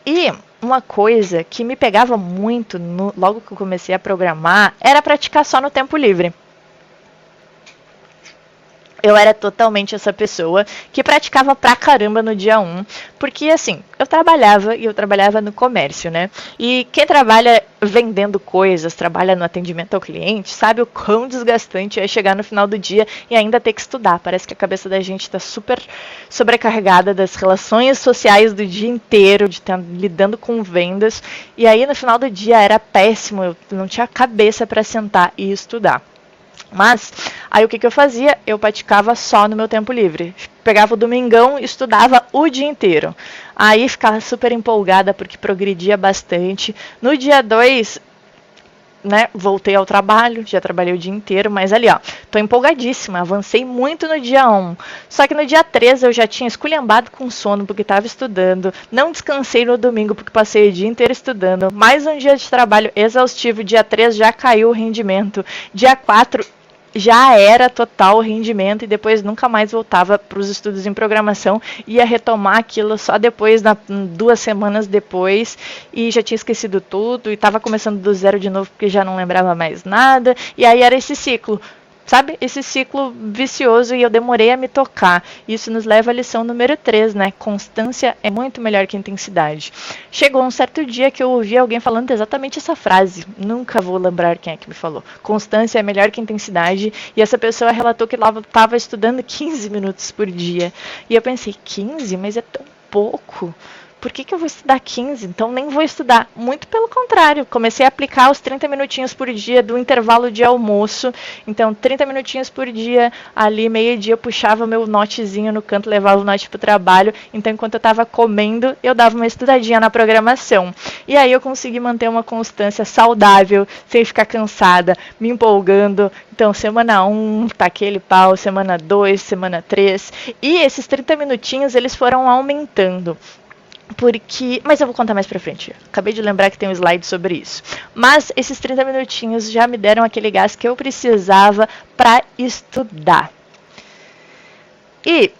E uma coisa que me pegava muito logo que eu comecei a programar era praticar só no tempo livre. Eu era totalmente essa pessoa que praticava pra caramba no dia 1, porque assim, eu trabalhava no comércio, né? E quem trabalha vendendo coisas, trabalha no atendimento ao cliente, sabe o quão desgastante é chegar no final do dia e ainda ter que estudar. Parece que a cabeça da gente tá super sobrecarregada das relações sociais do dia inteiro, de estar lidando com vendas, e aí no final do dia era péssimo, eu não tinha cabeça para sentar e estudar. Mas, aí o que eu fazia? Eu praticava só no meu tempo livre. Pegava o domingão e estudava o dia inteiro. Aí ficava super empolgada porque progredia bastante. No dia 2, né, voltei ao trabalho, já trabalhei o dia inteiro, mas ali, ó, tô empolgadíssima, avancei muito no dia 1. Só que no dia 3 eu já tinha esculhambado com sono porque estava estudando, não descansei no domingo porque passei o dia inteiro estudando, mais um dia de trabalho exaustivo, dia 3 já caiu o rendimento, dia 4 já era total rendimento e depois nunca mais voltava para os estudos em programação, ia retomar aquilo só depois, 2 semanas depois, e já tinha esquecido tudo, e estava começando do zero de novo porque já não lembrava mais nada, e aí era esse ciclo. Sabe, esse ciclo vicioso, e eu demorei a me tocar. Isso nos leva à lição número 3, né? Constância é muito melhor que intensidade. Chegou um certo dia que eu ouvi alguém falando exatamente essa frase. Nunca vou lembrar quem é que me falou. Constância é melhor que intensidade. E essa pessoa relatou que ela estava estudando 15 minutos por dia. E eu pensei, 15? Mas é tão pouco. Por que eu vou estudar 15? Então nem vou estudar. Muito pelo contrário. Comecei a aplicar os 30 minutinhos por dia do intervalo de almoço. Então 30 minutinhos por dia, ali meio-dia eu puxava meu notezinho no canto, levava o note para o trabalho. Então enquanto eu estava comendo, eu dava uma estudadinha na programação. E aí eu consegui manter uma constância saudável, sem ficar cansada, me empolgando. Então semana 1, tá aquele pau, semana 2, semana 3. E esses 30 minutinhos eles foram aumentando. Mas eu vou contar mais pra frente. Acabei de lembrar que tem um slide sobre isso. Mas esses 30 minutinhos já me deram aquele gás que eu precisava para estudar. E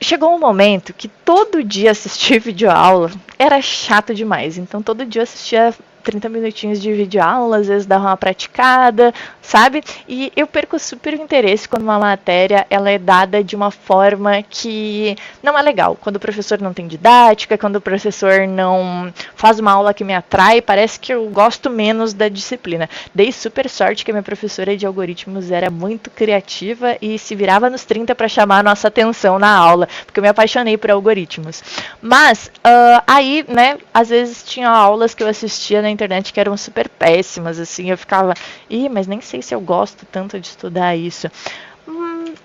chegou um momento que todo dia assistir videoaula era chato demais. Então todo dia eu assistia 30 minutinhos de videoaula, às vezes dava uma praticada, sabe? E eu perco super o interesse quando uma matéria ela é dada de uma forma que não é legal. Quando o professor não tem didática, quando o professor não faz uma aula que me atrai, parece que eu gosto menos da disciplina. Dei super sorte que a minha professora de algoritmos era muito criativa e se virava nos 30 para chamar a nossa atenção na aula, porque eu me apaixonei por algoritmos. Mas aí, né, às vezes tinha aulas que eu assistia na internet que eram super péssimas, assim, eu ficava, mas nem sei se eu gosto tanto de estudar isso.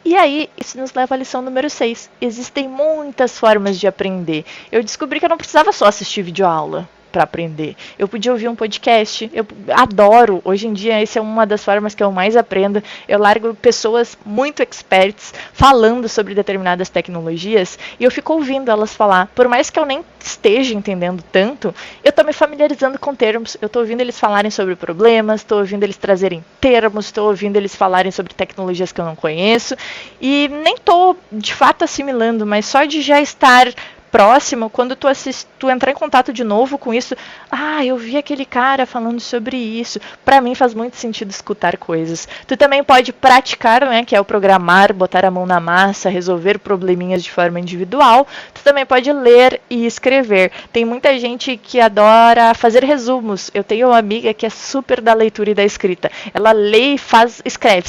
E aí, isso nos leva à lição número 6. Existem muitas formas de aprender. Eu descobri que eu não precisava só assistir videoaula para aprender. Eu podia ouvir um podcast. Eu adoro. Hoje em dia, essa é uma das formas que eu mais aprendo. Eu largo pessoas muito experts falando sobre determinadas tecnologias e eu fico ouvindo elas falar. Por mais que eu nem esteja entendendo tanto, eu estou me familiarizando com termos. Eu estou ouvindo eles falarem sobre problemas, estou ouvindo eles trazerem termos, estou ouvindo eles falarem sobre tecnologias que eu não conheço e nem estou, de fato, assimilando, mas só de já estar próximo, quando tu entrar em contato de novo com isso, eu vi aquele cara falando sobre isso. Para mim faz muito sentido escutar coisas. Tu também pode praticar, né, que é o programar, botar a mão na massa, resolver probleminhas de forma individual. Tu também pode ler e escrever. Tem muita gente que adora fazer resumos. Eu tenho uma amiga que é super da leitura e da escrita. Ela lê e faz, escreve,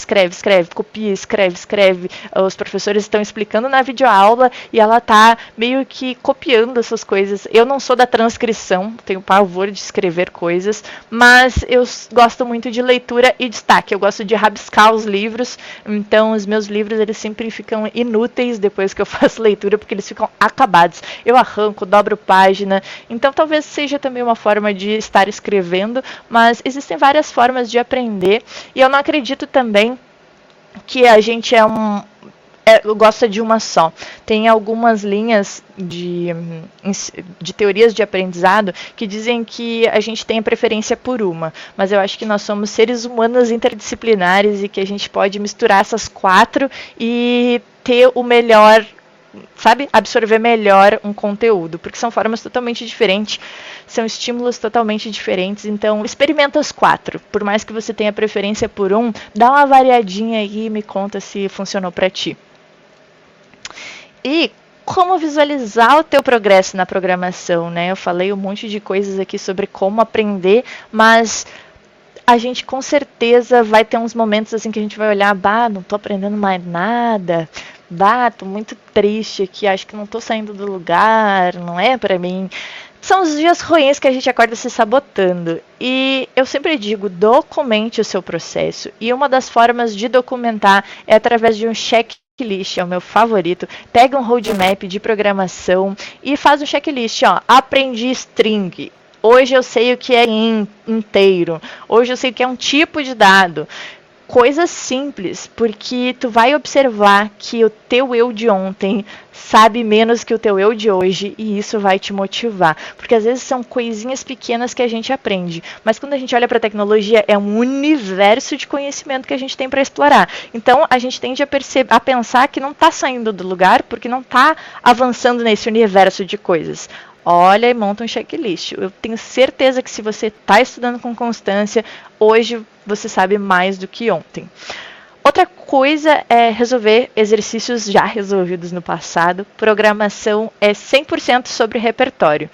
copia, escreve. Os professores estão explicando na videoaula e ela tá meio que copiando essas coisas. Eu não sou da transcrição, tenho pavor de escrever coisas, mas eu gosto muito de leitura e destaque. Eu gosto de rabiscar os livros, então os meus livros eles sempre ficam inúteis depois que eu faço leitura, porque eles ficam acabados. Eu arranco, dobro página, então talvez seja também uma forma de estar escrevendo, mas existem várias formas de aprender, e eu não acredito também que a gente gosta de uma só. Tem algumas linhas de teorias de aprendizado que dizem que a gente tem a preferência por uma, mas eu acho que nós somos seres humanos interdisciplinares e que a gente pode misturar essas 4 e ter o melhor, sabe, absorver melhor um conteúdo, porque são formas totalmente diferentes, são estímulos totalmente diferentes, então experimenta as 4, por mais que você tenha preferência por um, dá uma variadinha aí e me conta se funcionou para ti. E como visualizar o teu progresso na programação, né? Eu falei um monte de coisas aqui sobre como aprender, mas a gente com certeza vai ter uns momentos assim que a gente vai olhar, não tô aprendendo mais nada, tô muito triste aqui, acho que não tô saindo do lugar, não é para mim. São os dias ruins que a gente acorda se sabotando. E eu sempre digo, documente o seu processo. E uma das formas de documentar é através de um checklist, é o meu favorito. Pega um roadmap de programação e faz um checklist. Aprendi string. Hoje eu sei o que é inteiro. Hoje eu sei o que é um tipo de dado. Coisas simples, porque tu vai observar que o teu eu de ontem sabe menos que o teu eu de hoje e isso vai te motivar. Porque às vezes são coisinhas pequenas que a gente aprende, mas quando a gente olha para a tecnologia é um universo de conhecimento que a gente tem para explorar. Então a gente tende a pensar que não está saindo do lugar porque não está avançando nesse universo de coisas. Olha e monta um checklist. Eu tenho certeza que se você está estudando com constância, hoje você sabe mais do que ontem. Outra coisa é resolver exercícios já resolvidos no passado. Programação é 100% sobre repertório.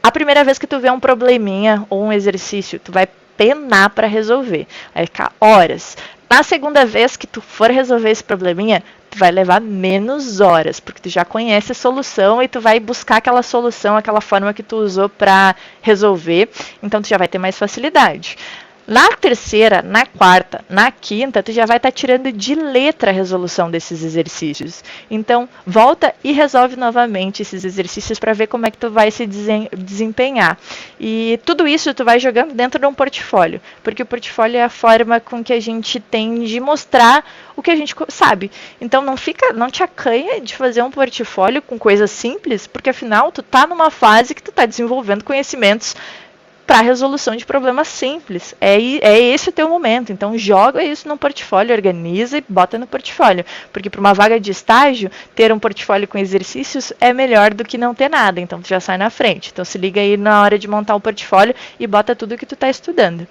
A primeira vez que tu vê um probleminha ou um exercício, tu vai penar para resolver. Vai ficar horas. Na segunda vez que tu for resolver esse probleminha, tu vai levar menos horas, porque tu já conhece a solução e tu vai buscar aquela solução, aquela forma que tu usou para resolver, então tu já vai ter mais facilidade. Na terceira, na quarta, na quinta, tu já vai estar tirando de letra a resolução desses exercícios. Então, volta e resolve novamente esses exercícios para ver como é que tu vai se desempenhar. E tudo isso tu vai jogando dentro de um portfólio, porque o portfólio é a forma com que a gente tem de mostrar o que a gente sabe. Então, não te acanha de fazer um portfólio com coisas simples, porque afinal tu tá numa fase que tu tá desenvolvendo conhecimentos para resolução de problemas simples. É esse o teu momento. Então, joga isso no portfólio, organiza e bota no portfólio. Porque para uma vaga de estágio, ter um portfólio com exercícios é melhor do que não ter nada. Então, tu já sai na frente. Então, se liga aí na hora de montar o portfólio e bota tudo que tu está estudando.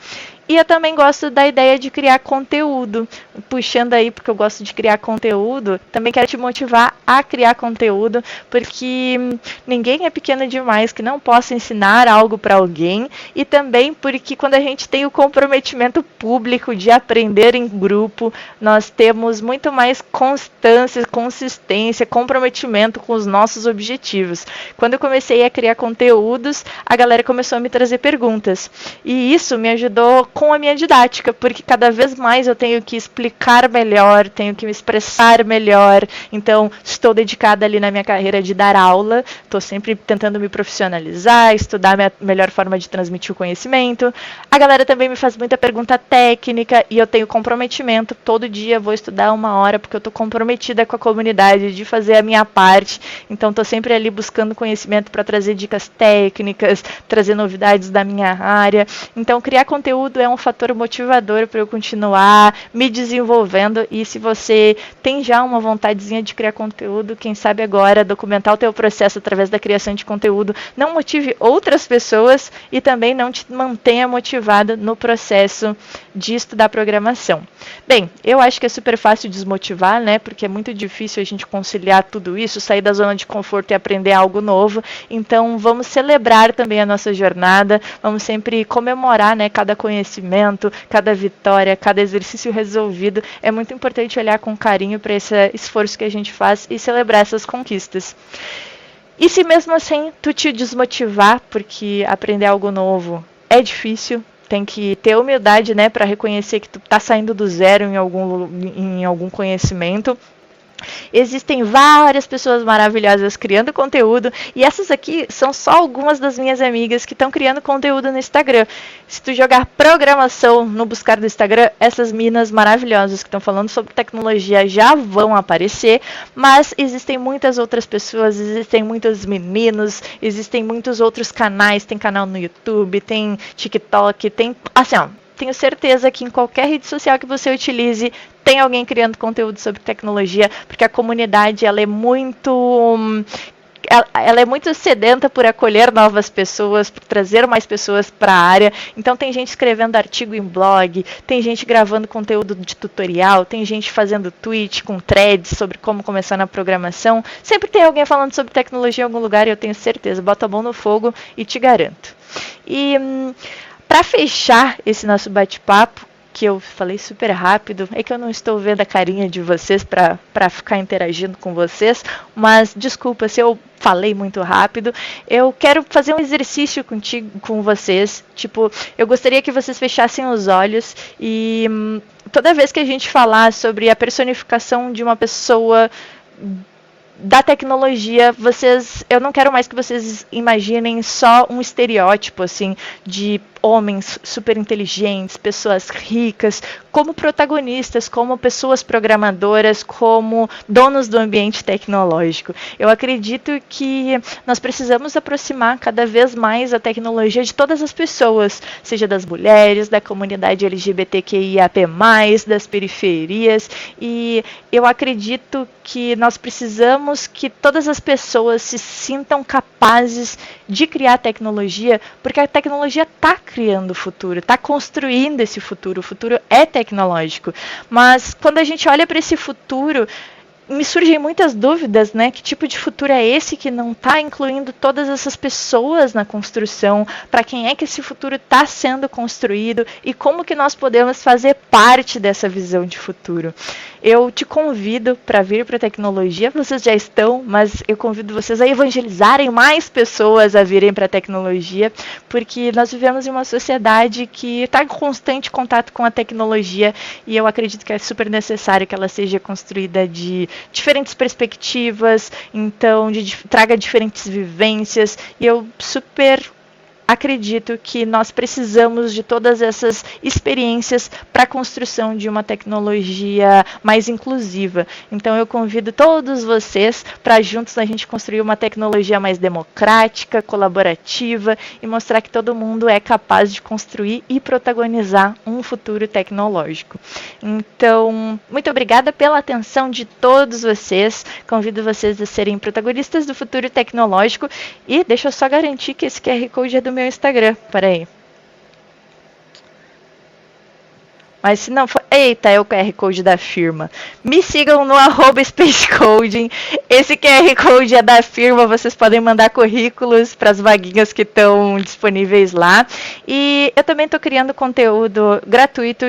E eu também gosto da ideia de criar conteúdo. Puxando aí, porque eu gosto de criar conteúdo, também quero te motivar a criar conteúdo, porque ninguém é pequeno demais que não possa ensinar algo para alguém, e também porque quando a gente tem o comprometimento público de aprender em grupo, nós temos muito mais constância, consistência, comprometimento com os nossos objetivos. Quando eu comecei a criar conteúdos, a galera começou a me trazer perguntas, e isso me ajudou com a minha didática, porque cada vez mais eu tenho que explicar melhor, tenho que me expressar melhor. Então, estou dedicada ali na minha carreira de dar aula, estou sempre tentando me profissionalizar, estudar a melhor forma de transmitir o conhecimento. A galera também me faz muita pergunta técnica e eu tenho comprometimento. Todo dia vou estudar 1 hora, porque eu estou comprometida com a comunidade de fazer a minha parte. Então, estou sempre ali buscando conhecimento para trazer dicas técnicas, trazer novidades da minha área. Então, criar conteúdo é um fator motivador para eu continuar me desenvolvendo. E se você tem já uma vontadezinha de criar conteúdo, quem sabe agora documentar o teu processo através da criação de conteúdo não motive outras pessoas e também não te mantenha motivada no processo de estudar programação. Bem, eu acho que é super fácil desmotivar, né? Porque é muito difícil a gente conciliar tudo isso, sair da zona de conforto e aprender algo novo. Então, vamos celebrar também a nossa jornada, vamos sempre comemorar, né, cada conhecimento, cada vitória, cada exercício resolvido. É muito importante olhar com carinho para esse esforço que a gente faz e celebrar essas conquistas. E se mesmo assim tu te desmotivar, porque aprender algo novo é difícil, tem que ter humildade, né, para reconhecer que tu tá saindo do zero em algum conhecimento. Existem várias pessoas maravilhosas criando conteúdo, e essas aqui são só algumas das minhas amigas que estão criando conteúdo no Instagram. Se tu jogar programação no buscar do Instagram, essas minas maravilhosas que estão falando sobre tecnologia já vão aparecer, mas existem muitas outras pessoas, existem muitos meninos, existem muitos outros canais, tem canal no YouTube, tem TikTok, tem, assim, ó, tenho certeza que em qualquer rede social que você utilize, tem alguém criando conteúdo sobre tecnologia, porque a comunidade ela é muito sedenta por acolher novas pessoas, por trazer mais pessoas para a área. Então tem gente escrevendo artigo em blog, tem gente gravando conteúdo de tutorial, tem gente fazendo tweet com threads sobre como começar na programação. Sempre tem alguém falando sobre tecnologia em algum lugar, e eu tenho certeza. Bota a mão no fogo e te garanto. E para fechar esse nosso bate-papo, que eu falei super rápido, é que eu não estou vendo a carinha de vocês para ficar interagindo com vocês, mas desculpa se eu falei muito rápido. Eu quero fazer um exercício com vocês. Tipo, eu gostaria que vocês fechassem os olhos e toda vez que a gente falar sobre a personificação de uma pessoa da tecnologia, eu não quero mais que vocês imaginem só um estereótipo assim de homens super inteligentes, pessoas ricas, como protagonistas, como pessoas programadoras, como donos do ambiente tecnológico. Eu acredito que nós precisamos aproximar cada vez mais a tecnologia de todas as pessoas, seja das mulheres, da comunidade LGBTQIAP+, das periferias, e eu acredito que nós precisamos que todas as pessoas se sintam capazes de criar tecnologia, porque a tecnologia está criando o futuro, está construindo esse futuro. O futuro é tecnológico. Mas quando a gente olha para esse futuro, me surgem muitas dúvidas, né? Que tipo de futuro é esse que não está incluindo todas essas pessoas na construção? Para quem é que esse futuro está sendo construído e como que nós podemos fazer parte dessa visão de futuro? Eu te convido para vir para a tecnologia, vocês já estão, mas eu convido vocês a evangelizarem mais pessoas a virem para a tecnologia, porque nós vivemos em uma sociedade que está em constante contato com a tecnologia e eu acredito que é super necessário que ela seja construída de diferentes perspectivas, então traga diferentes vivências, e eu super acredito que nós precisamos de todas essas experiências para a construção de uma tecnologia mais inclusiva. Então eu convido todos vocês para juntos a gente construir uma tecnologia mais democrática, colaborativa e mostrar que todo mundo é capaz de construir e protagonizar um futuro tecnológico. Então, muito obrigada pela atenção de todos vocês. Convido vocês a serem protagonistas do futuro tecnológico e deixa eu só garantir que esse QR Code é do meu Instagram. Peraí. Mas se não for... Eita, é o QR Code da firma. Me sigam no @SpaceCoding. Esse QR Code é da firma. Vocês podem mandar currículos para as vaguinhas que estão disponíveis lá. E eu também estou criando conteúdo gratuito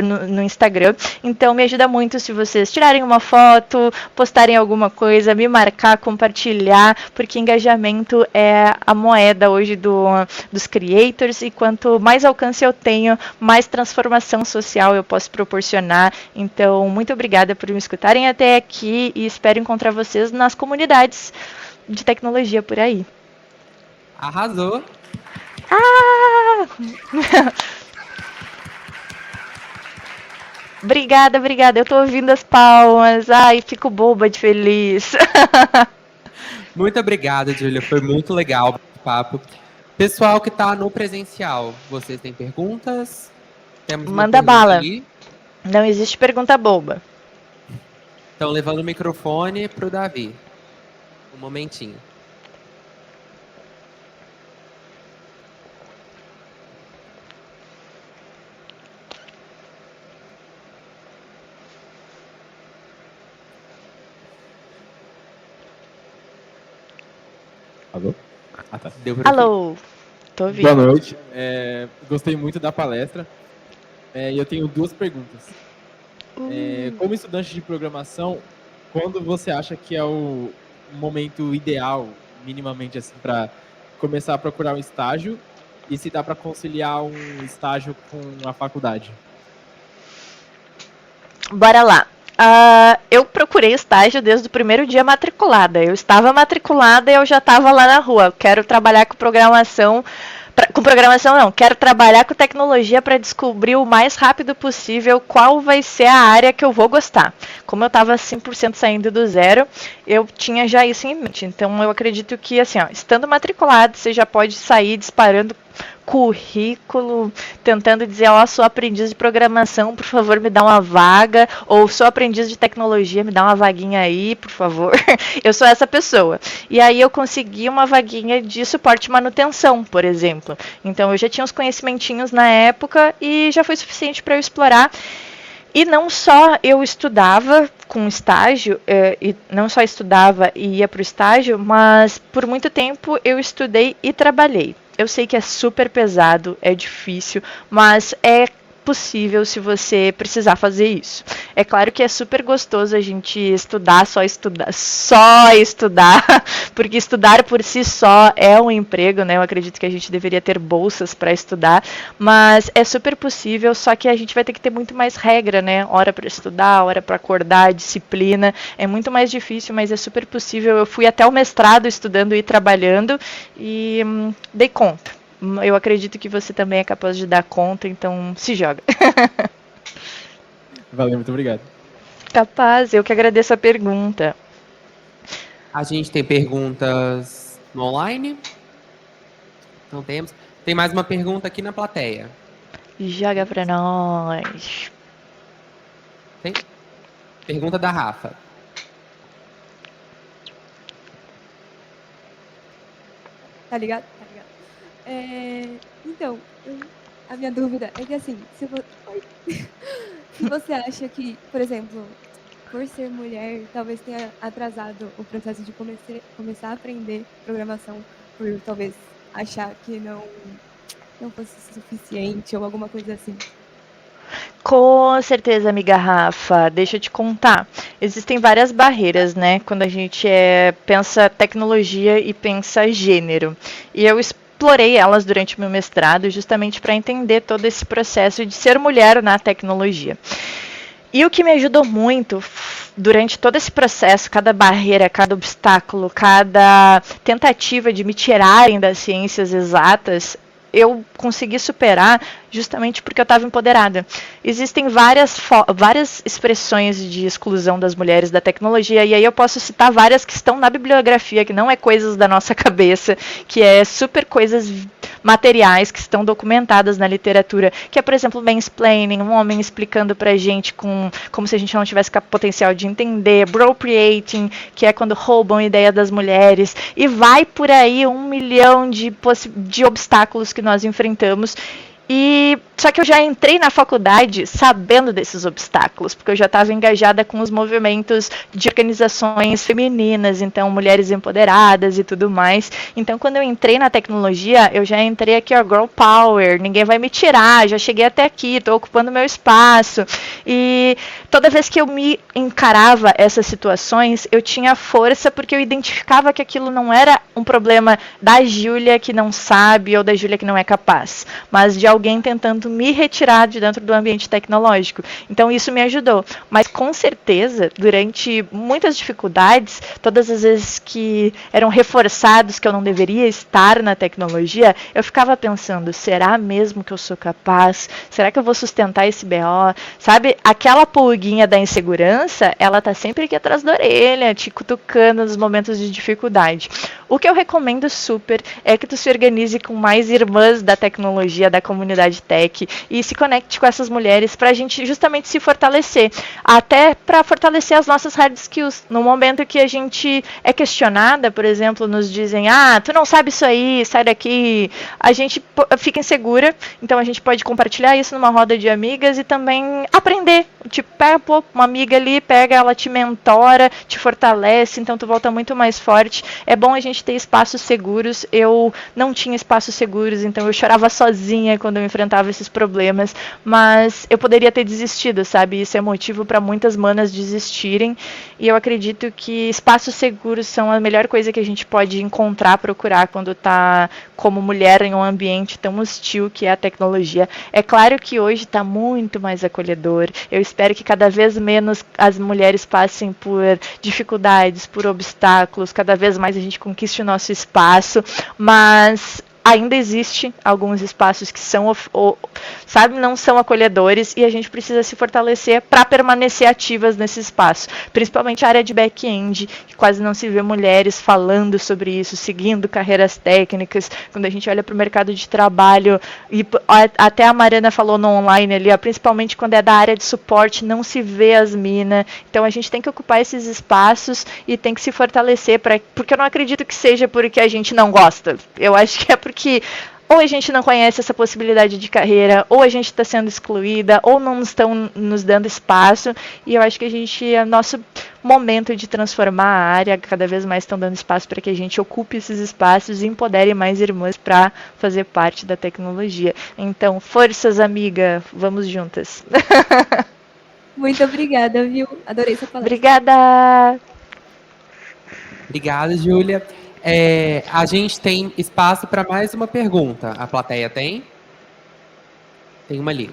no Instagram. Então me ajuda muito se vocês tirarem uma foto, postarem alguma coisa, me marcar, compartilhar, porque engajamento é a moeda hoje dos creators. E quanto mais alcance eu tenho, mais transformação social eu posso proporcionar. Então, muito obrigada por me escutarem até aqui e espero encontrar vocês nas comunidades de tecnologia por aí. Arrasou! Ah! Obrigada, obrigada. Eu tô ouvindo as palmas. Ai, fico boba de feliz. Muito obrigada, Júlia. Foi muito legal o papo. Pessoal que está no presencial, vocês têm perguntas? Temos uma Manda pergunta bala. ali. Não existe pergunta boba. Então, levando o microfone para o Davi. Um momentinho. Alô? Ah, tá. Deu pra Alô, tô ouvindo. Boa noite. Gostei muito da palestra. E eu tenho duas perguntas. Como estudante de programação, quando você acha que é o momento ideal, minimamente assim, para começar a procurar um estágio e se dá para conciliar um estágio com a faculdade? Bora lá. Eu procurei estágio desde o primeiro dia matriculada. Eu estava matriculada e eu já estava lá na rua. Quero trabalhar com programação. Com programação não, quero trabalhar com tecnologia para descobrir o mais rápido possível qual vai ser a área que eu vou gostar. Como eu estava 100% saindo do zero, eu tinha já isso em mente. Então eu acredito que, assim, ó, estando matriculado, você já pode sair disparando currículo, tentando dizer, ó, sou aprendiz de programação, por favor, me dá uma vaga, ou sou aprendiz de tecnologia, me dá uma vaguinha aí, por favor. Eu sou essa pessoa. E aí eu consegui uma vaguinha de suporte e manutenção, por exemplo. Então eu já tinha uns conhecimentinhos na época e já foi suficiente para eu explorar. E não só eu estudava com estágio, e não só estudava e ia para o estágio, mas por muito tempo eu estudei e trabalhei. Eu sei que é super pesado, é difícil, mas é possível se você precisar fazer isso. É claro que é super gostoso a gente estudar, só estudar, porque estudar por si só é um emprego, né? Eu acredito que a gente deveria ter bolsas para estudar, mas é super possível, só que a gente vai ter que ter muito mais regra, né? Hora para estudar, hora para acordar, disciplina. É muito mais difícil, mas é super possível. Eu fui até o mestrado estudando e trabalhando e dei conta. Eu acredito que você também é capaz de dar conta, então se joga. Valeu, muito obrigado. Capaz, eu que agradeço a pergunta. A gente tem perguntas no online? Não temos. Tem mais uma pergunta aqui na plateia. Joga pra nós. Tem? Pergunta da Rafa. Tá ligado? Tá ligado. Então, a minha dúvida é que assim, se você acha que, por exemplo, por ser mulher, talvez tenha atrasado o processo de começar a aprender programação, por talvez achar que não fosse suficiente ou alguma coisa assim. Com certeza, amiga Rafa. Deixa eu te contar. Existem várias barreiras, né? Quando a gente pensa tecnologia e pensa gênero. E eu explorei elas durante o meu mestrado justamente para entender todo esse processo de ser mulher na tecnologia. E o que me ajudou muito durante todo esse processo, cada barreira, cada obstáculo, cada tentativa de me tirarem das ciências exatas, eu consegui superar justamente porque eu estava empoderada. Existem várias expressões de exclusão das mulheres da tecnologia, e aí eu posso citar várias que estão na bibliografia, que não é coisas da nossa cabeça, que é super coisas materiais que estão documentadas na literatura, que é, por exemplo, mansplaining, um homem explicando pra gente como se a gente não tivesse potencial de entender, bropriating, que é quando roubam a ideia das mulheres, e vai por aí 1 milhão de obstáculos que nós enfrentamos. E só que eu já entrei na faculdade sabendo desses obstáculos, porque eu já estava engajada com os movimentos de organizações femininas, então mulheres empoderadas e tudo mais. Então quando eu entrei na tecnologia, eu já entrei aqui, ó, girl power, ninguém vai me tirar, já cheguei até aqui, estou ocupando meu espaço. E toda vez que eu me encarava essas situações, eu tinha força porque eu identificava que aquilo não era um problema da Júlia que não sabe ou da Júlia que não é capaz, mas de alguém tentando me retirar de dentro do ambiente tecnológico. Então isso me ajudou. Mas com certeza, durante muitas dificuldades, todas as vezes que eram reforçados que eu não deveria estar na tecnologia, eu ficava pensando, será mesmo que eu sou capaz? Será que eu vou sustentar esse BO? Sabe, aquela pulguinha da insegurança, ela tá sempre aqui atrás da orelha, te cutucando nos momentos de dificuldade. O que eu recomendo super é que tu se organize com mais irmãs da tecnologia, da comunidade tech, e se conecte com essas mulheres para a gente justamente se fortalecer, até para fortalecer as nossas hard skills. No momento que a gente é questionada, por exemplo, nos dizem, tu não sabe isso aí, sai daqui, a gente fica insegura, então a gente pode compartilhar isso numa roda de amigas e também aprender. Tipo, pega uma amiga ali, pega, ela te mentora, te fortalece, então tu volta muito mais forte. É bom a gente ter espaços seguros. Eu não tinha espaços seguros, então eu chorava sozinha quando eu enfrentava esses problemas, mas eu poderia ter desistido, sabe? Isso é motivo para muitas manas desistirem, e eu acredito que espaços seguros são a melhor coisa que a gente pode encontrar, procurar quando tá como mulher em um ambiente tão hostil que é a tecnologia. É claro que hoje está muito mais acolhedor. Eu espero que cada vez menos as mulheres passem por dificuldades, por obstáculos, cada vez mais a gente conquiste o nosso espaço, mas ainda existe alguns espaços que são, sabe, não são acolhedores, e a gente precisa se fortalecer para permanecer ativas nesse espaço, principalmente a área de back-end, que quase não se vê mulheres falando sobre isso, seguindo carreiras técnicas. Quando a gente olha para o mercado de trabalho, e até a Mariana falou no online ali, principalmente quando é da área de suporte, não se vê as minas. Então a gente tem que ocupar esses espaços e tem que se fortalecer, porque eu não acredito que seja porque a gente não gosta. Eu acho que é porque ou a gente não conhece essa possibilidade de carreira, ou a gente está sendo excluída, ou não estão nos dando espaço. E eu acho que é nosso momento de transformar a área, cada vez mais estão dando espaço para que a gente ocupe esses espaços e empodere mais irmãs para fazer parte da tecnologia. Então, forças, amiga, vamos juntas. Muito obrigada, viu? Adorei sua palestra. Obrigada! Obrigada, Júlia. A gente tem espaço para mais uma pergunta. A plateia tem? Tem uma ali.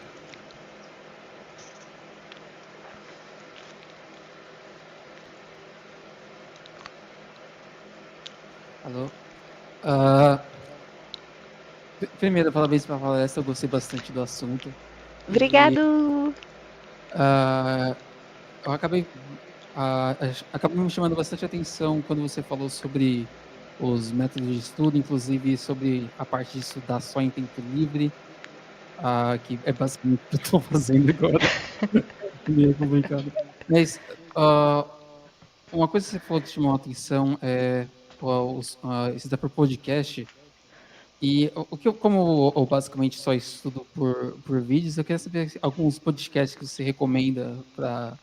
Alô? Primeiro, parabéns pela palestra, eu gostei bastante do assunto. Obrigado! Eu acabei me chamando bastante atenção quando você falou sobre os métodos de estudo, inclusive sobre a parte de estudar só em tempo livre, que é basicamente o que eu estou fazendo agora. Meio complicado. Mas uma coisa que você falou que chamou a atenção é esse da por podcast. E como eu basicamente só estudo por vídeos, eu queria saber alguns podcasts que você recomenda para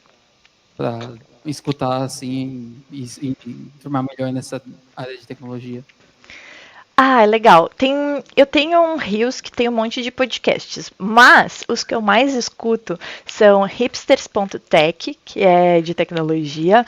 para escutar assim e formar melhor nessa área de tecnologia? Ah, legal. Eu tenho um Rios que tem um monte de podcasts, mas os que eu mais escuto são hipsters.tech, que é de tecnologia.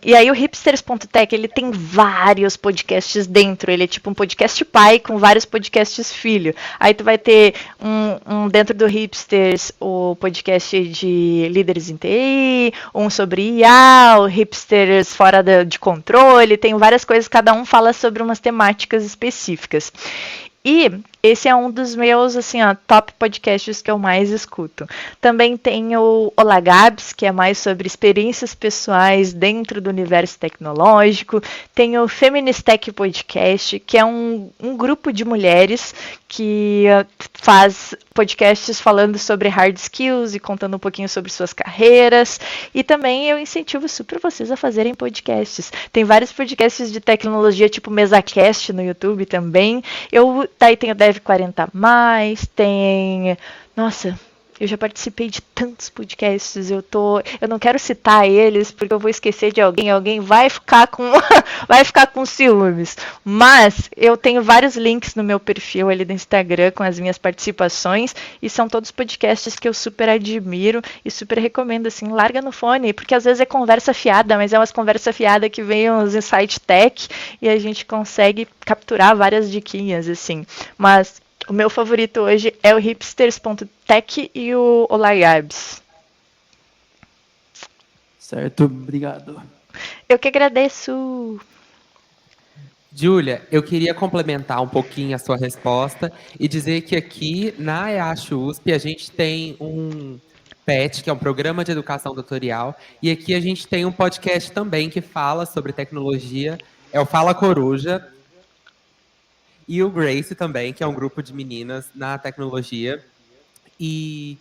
E aí o hipsters.tech, ele tem vários podcasts dentro, ele é tipo um podcast pai com vários podcasts filho. Aí tu vai ter um dentro do hipsters, o podcast de líderes em TI, um sobre IA, o hipsters fora de controle, tem várias coisas, cada um fala sobre umas temáticas específicas. E esse é um dos meus, assim, ó, top podcasts que eu mais escuto. Também tem o Olá Gabs, que é mais sobre experiências pessoais dentro do universo tecnológico. Tem o Feministech Podcast, que é um grupo de mulheres que faz podcasts falando sobre hard skills e contando um pouquinho sobre suas carreiras. E também eu incentivo super vocês a fazerem podcasts. Tem vários podcasts de tecnologia, tipo MesaCast no YouTube também. Daí tem o Dev 40 tem. Nossa, eu já participei de tantos podcasts, eu não quero citar eles porque eu vou esquecer de alguém vai ficar com vai ficar com ciúmes. Mas eu tenho vários links no meu perfil ali do Instagram com as minhas participações e são todos podcasts que eu super admiro e super recomendo assim, larga no fone, porque às vezes é conversa fiada, mas é umas conversa fiada que vem uns insight tech e a gente consegue capturar várias diquinhas assim. Mas o meu favorito hoje é o hipsters.tech e o Olayabs. Certo, obrigado. Eu que agradeço. Júlia, eu queria complementar um pouquinho a sua resposta e dizer que aqui na EASH USP a gente tem um PET, que é um programa de educação tutorial, e aqui a gente tem um podcast também que fala sobre tecnologia, é o Fala Coruja, e o Grace também, que é um grupo de meninas na tecnologia. E,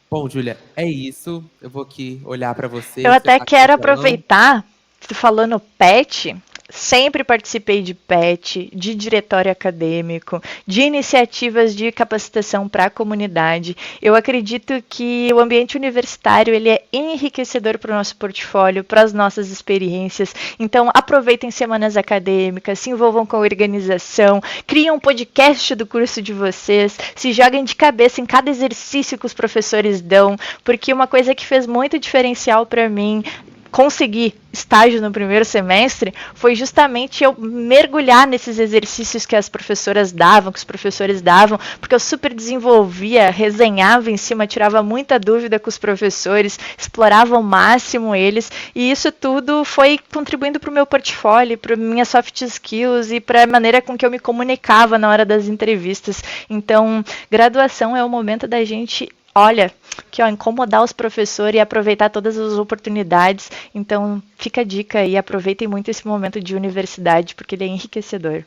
bom, Júlia, é isso. Eu vou aqui olhar para Eu você, que você até está com o quero violão. aproveitar, falando PET, sempre participei de PET, de diretório acadêmico, de iniciativas de capacitação para a comunidade. Eu acredito que o ambiente universitário ele é enriquecedor para o nosso portfólio, para as nossas experiências. Então, aproveitem semanas acadêmicas, se envolvam com a organização, criem um podcast do curso de vocês, se joguem de cabeça em cada exercício que os professores dão, porque uma coisa que fez muito diferencial para mim conseguir estágio no primeiro semestre foi justamente eu mergulhar nesses exercícios que as professoras davam, que os professores davam, porque eu super desenvolvia, resenhava em cima, tirava muita dúvida com os professores, explorava ao máximo eles, e isso tudo foi contribuindo para o meu portfólio, para minhas soft skills e para a maneira com que eu me comunicava na hora das entrevistas. Então, graduação é o momento da gente olha, que ó, incomodar os professores e aproveitar todas as oportunidades. Então, fica a dica aí, aproveitem muito esse momento de universidade, porque ele é enriquecedor.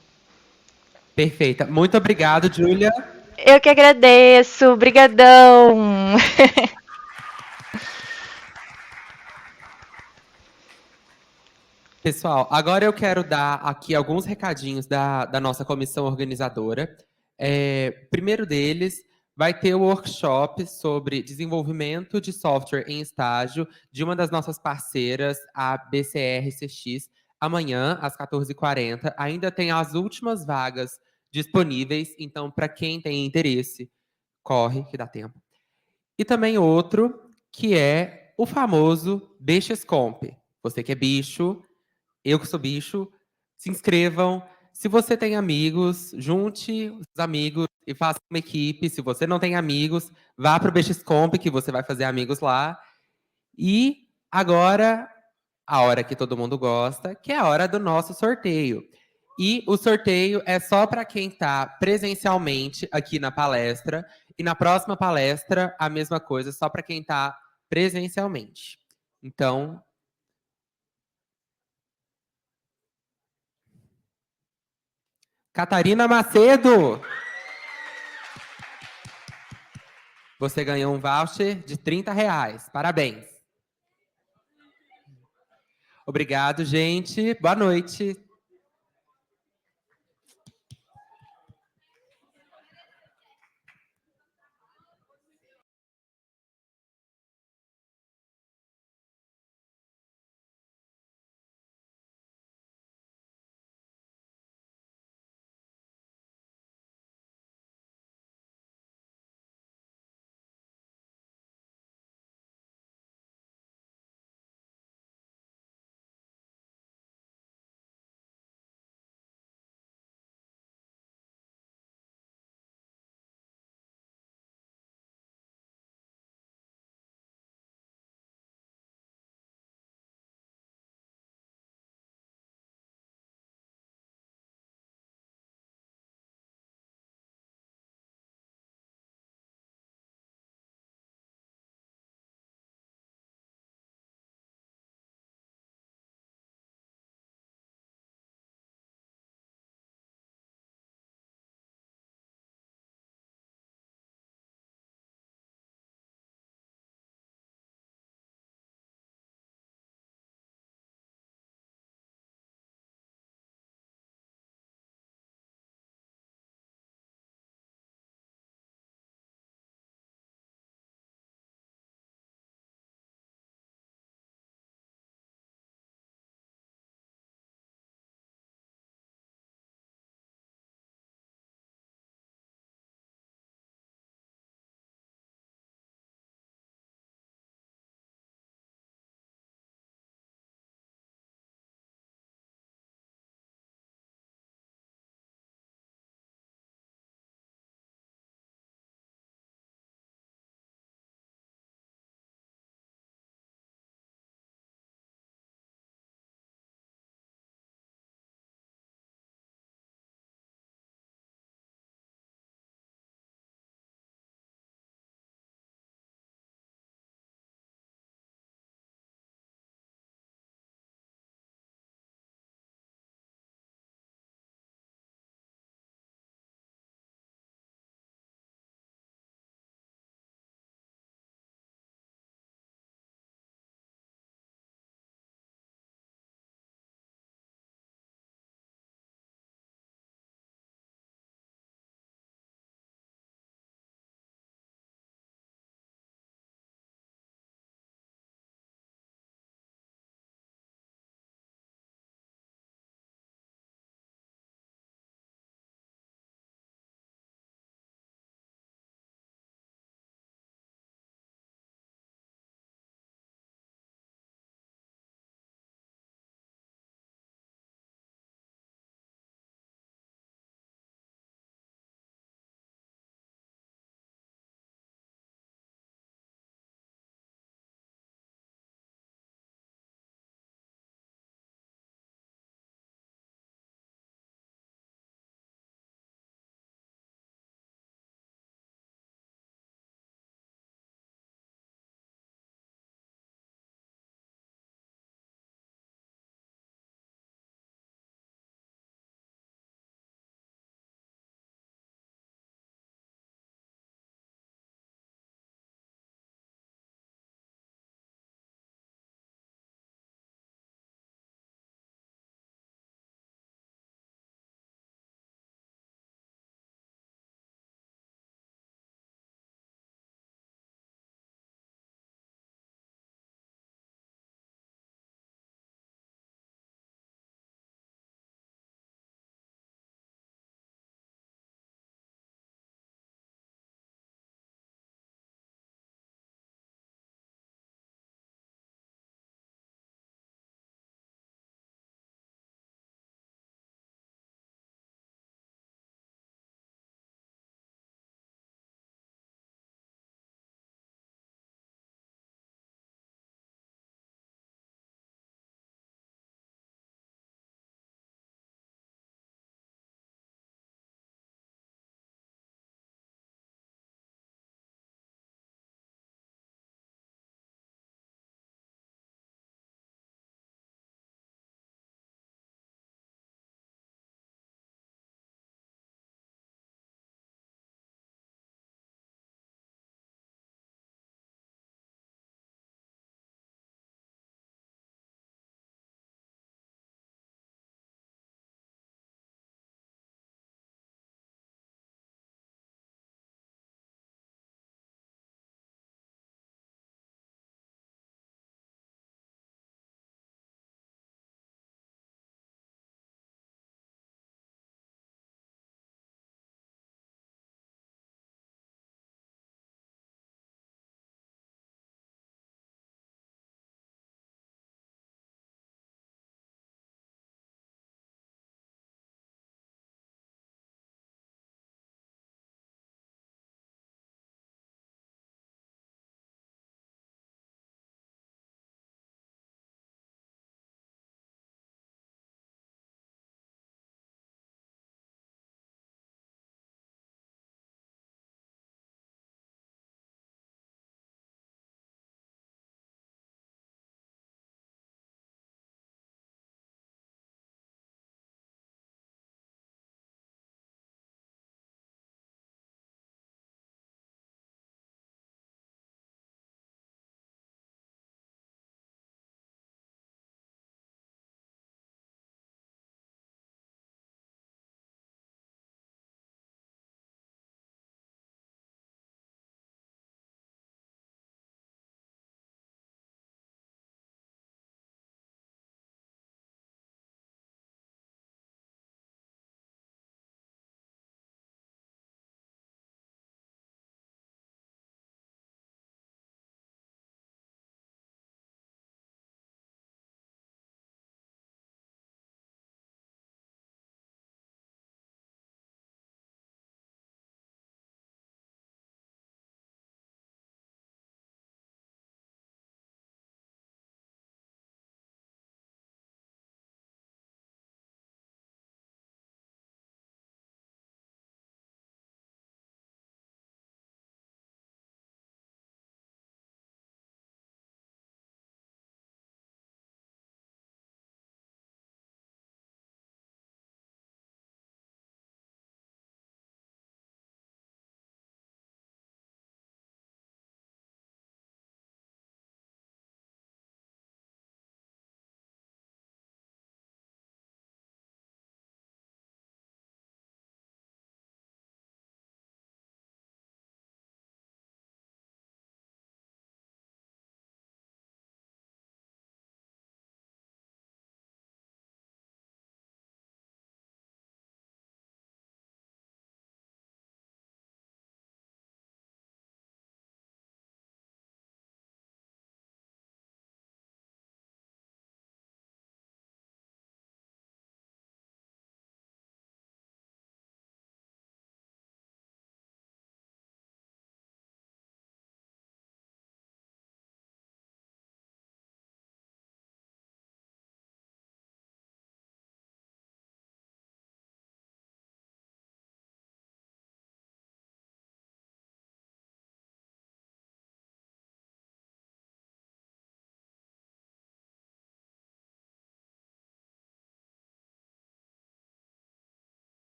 Perfeita. Muito obrigado, Júlia. Eu que agradeço, brigadão. Pessoal, agora eu quero dar aqui alguns recadinhos da nossa comissão organizadora. Primeiro deles, vai ter o workshop sobre desenvolvimento de software em estágio de uma das nossas parceiras, a BCR-CX, amanhã, às 14h40. Ainda tem as últimas vagas disponíveis, então, para quem tem interesse, corre, que dá tempo. E também outro, que é o famoso Bichescomp. Você que é bicho, eu que sou bicho, se inscrevam. Se você tem amigos, junte os amigos e faça uma equipe. Se você não tem amigos, vá para o BXComp, que você vai fazer amigos lá. E agora, a hora que todo mundo gosta, que é a hora do nosso sorteio. E o sorteio é só para quem está presencialmente aqui na palestra. E na próxima palestra, a mesma coisa, só para quem está presencialmente. Então, Catarina Macedo, você ganhou um voucher de R$ 30. Parabéns. Obrigado, gente. Boa noite.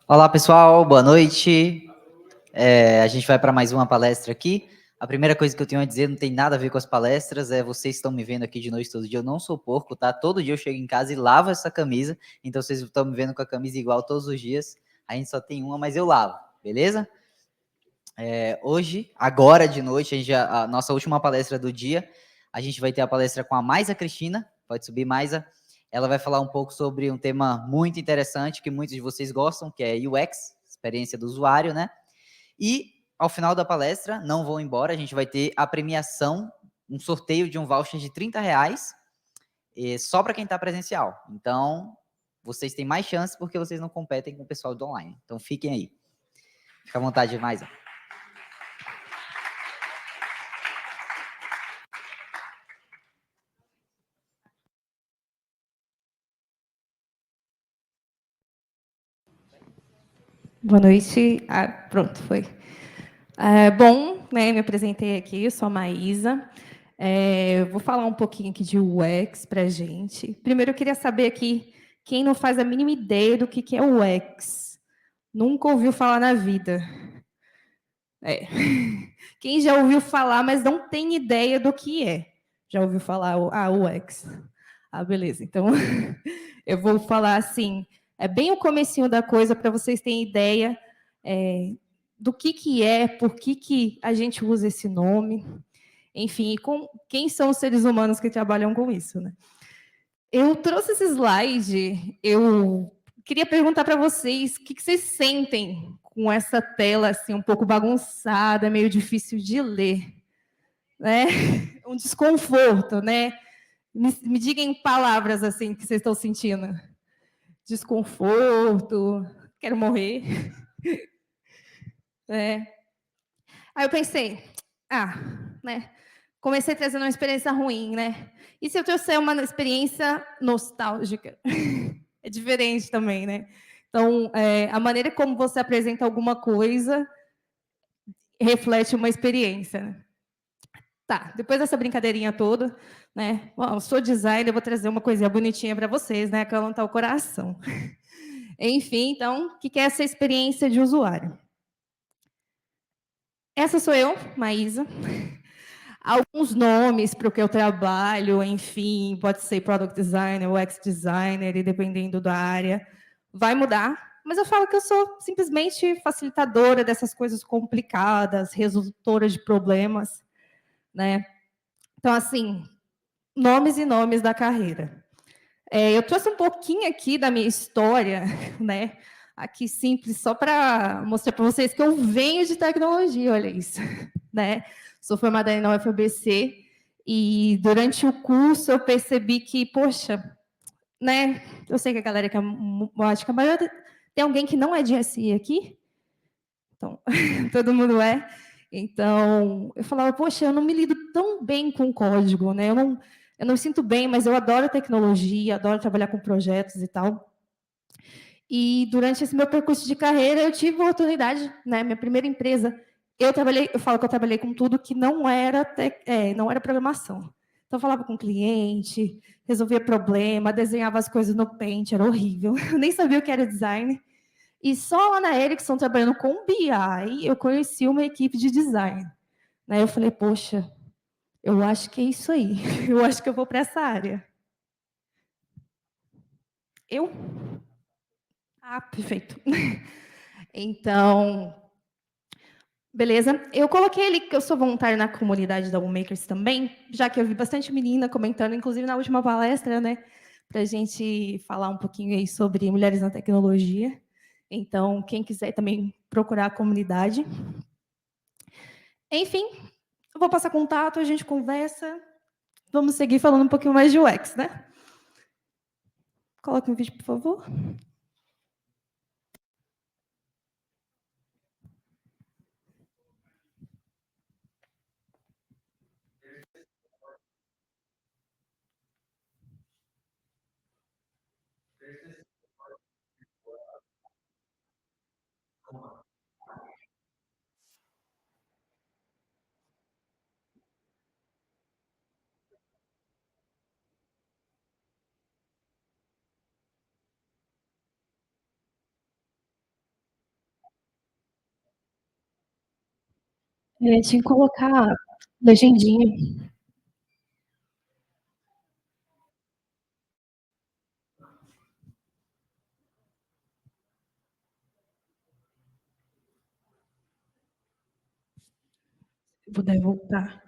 Olá, pessoal, boa noite. A gente vai para mais uma palestra aqui. A primeira coisa que eu tenho a dizer não tem nada a ver com as palestras, vocês estão me vendo aqui de noite todo dia, eu não sou porco, tá? Todo dia eu chego em casa e lavo essa camisa, então vocês estão me vendo com a camisa igual todos os dias. A gente só tem uma, mas eu lavo, beleza? Hoje, agora de noite, a nossa última palestra do dia, a gente vai ter a palestra com a Maisa Cristina, pode subir, Maisa. Ela vai falar um pouco sobre um tema muito interessante, que muitos de vocês gostam, que é UX, experiência do usuário, né? E, ao final da palestra, não vão embora, a gente vai ter a premiação, um sorteio de um voucher de R$ 30, só para quem está presencial. Então, vocês têm mais chances porque vocês não competem com o pessoal do online. Então, fiquem aí. Fica à vontade, Maisa. Boa noite. Pronto, foi. Bom, né, me apresentei aqui, eu sou a Maísa. Vou falar um pouquinho aqui de UX para a gente. Primeiro, eu queria saber aqui, quem não faz a mínima ideia do que é UX? Nunca ouviu falar na vida. Quem já ouviu falar, mas não tem ideia do que é? Já ouviu falar UX? Beleza. Então, eu vou falar assim, é bem o comecinho da coisa para vocês terem ideia do que é, por que a gente usa esse nome, enfim, quem são os seres humanos que trabalham com isso, né? Eu trouxe esse slide, eu queria perguntar para vocês o que vocês sentem com essa tela assim um pouco bagunçada, meio difícil de ler, né? Um desconforto, né? Me digam em palavras assim que vocês estão sentindo. Desconforto, quero morrer. Aí eu pensei, né? Comecei trazendo uma experiência ruim, né? E se eu trouxer uma experiência nostálgica? É diferente também, né? Então, a maneira como você apresenta alguma coisa reflete uma experiência. Né? Tá, depois dessa brincadeirinha toda, né? Bom, eu sou designer, eu vou trazer uma coisinha bonitinha para vocês, né? Acalentar o coração. Enfim, então, o que é essa experiência de usuário? Essa sou eu, Maísa. Alguns nomes para o que eu trabalho, enfim, pode ser product designer, UX designer, e dependendo da área, vai mudar. Mas eu falo que eu sou simplesmente facilitadora dessas coisas complicadas, resolutora de problemas, né? Então, assim, nomes e nomes da carreira. Eu trouxe um pouquinho aqui da minha história, né? Aqui simples, só para mostrar para vocês que eu venho de tecnologia, olha isso, né? Sou formada na UFABC e durante o curso eu percebi que, poxa, né? Eu sei que a galera que eu acho que a maioria tem alguém que não é de SI aqui, então todo mundo é. Então eu falava, poxa, eu não me lido tão bem com código, né? Eu não me sinto bem, mas eu adoro tecnologia, adoro trabalhar com projetos e tal. E durante esse meu percurso de carreira, eu tive a oportunidade, né? Minha primeira empresa, eu falo que eu trabalhei com tudo que não era programação. Então, eu falava com o cliente, resolvia problema, desenhava as coisas no Paint, era horrível. Eu nem sabia o que era design. E só lá na Ericsson, trabalhando com BI, eu conheci uma equipe de design. Né? Eu falei, poxa, eu acho que é isso aí. Eu acho que eu vou para essa área. Eu? Perfeito. Então, beleza. Eu coloquei ali que eu sou voluntária na comunidade da Womakers também, já que eu vi bastante menina comentando, inclusive na última palestra, né, para a gente falar um pouquinho aí sobre mulheres na tecnologia. Então, quem quiser também procurar a comunidade. Enfim, eu vou passar contato, a gente conversa. Vamos seguir falando um pouquinho mais de UX, né? Coloque um vídeo, por favor. Tinha que colocar legendinha. Se puder voltar.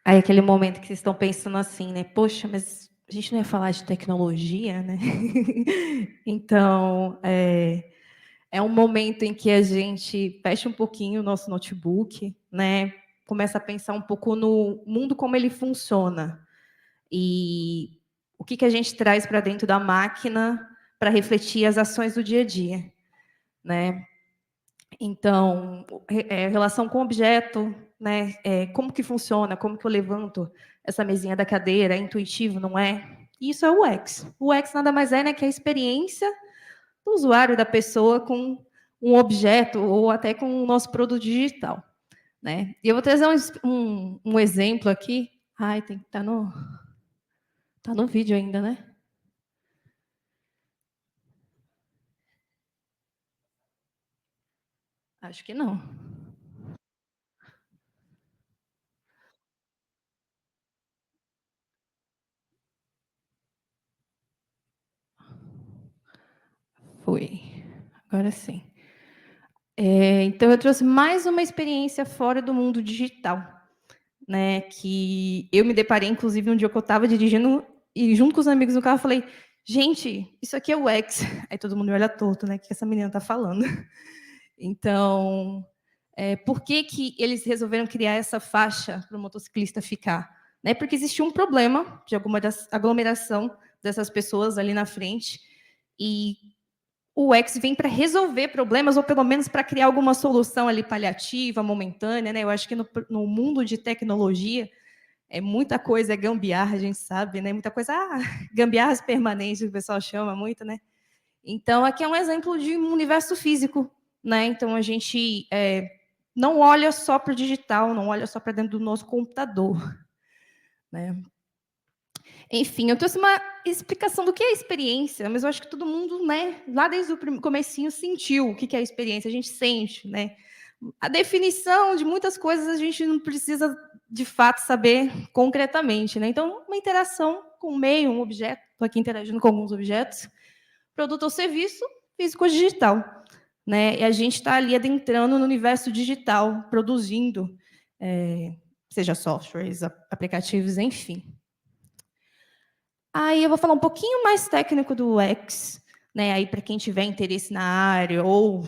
Aí aquele momento que vocês estão pensando assim, né? Poxa, mas a gente não ia falar de tecnologia, né? Então, é um momento em que a gente fecha um pouquinho o nosso notebook, né? Começa a pensar um pouco no mundo como ele funciona. E o que a gente traz para dentro da máquina para refletir as ações do dia a dia, né? Então, relação com o objeto, né? Como que funciona, como que eu levanto essa mesinha da cadeira, é intuitivo, não é? Isso é o UX. O UX nada mais é, né, que a experiência do usuário, da pessoa com um objeto ou até com o nosso produto digital, né? E eu vou trazer um exemplo aqui. Ai, tem que estar tá no vídeo ainda, né? Acho que não. Foi. Agora sim. Então, eu trouxe mais uma experiência fora do mundo digital, né? Que eu me deparei, inclusive, um dia que eu estava dirigindo e junto com os amigos no carro, eu falei, gente, isso aqui é o X. Aí todo mundo me olha torto, né? O que essa menina está falando? Então, por que eles resolveram criar essa faixa para o motociclista ficar? Né? Porque existia um problema de alguma aglomeração dessas pessoas ali na frente e o X vem para resolver problemas, ou pelo menos para criar alguma solução ali paliativa, momentânea, né? Eu acho que no mundo de tecnologia, muita coisa é gambiarra, a gente sabe, né? Muita coisa, gambiarras permanentes, que o pessoal chama muito, né? Então, aqui é um exemplo de um universo físico, né? Então, a gente não olha só para o digital, não olha só para dentro do nosso computador, né? Enfim, eu trouxe uma explicação do que é experiência, mas eu acho que todo mundo, né, lá desde o comecinho sentiu o que é experiência, a gente sente, né? A definição de muitas coisas a gente não precisa, de fato, saber concretamente, né? Então, uma interação com o meio, um objeto, estou aqui interagindo com alguns objetos, produto ou serviço, físico ou digital, né? E a gente está ali adentrando no universo digital, produzindo, seja softwares, aplicativos, enfim. Aí eu vou falar um pouquinho mais técnico do UX, né? Aí para quem tiver interesse na área ou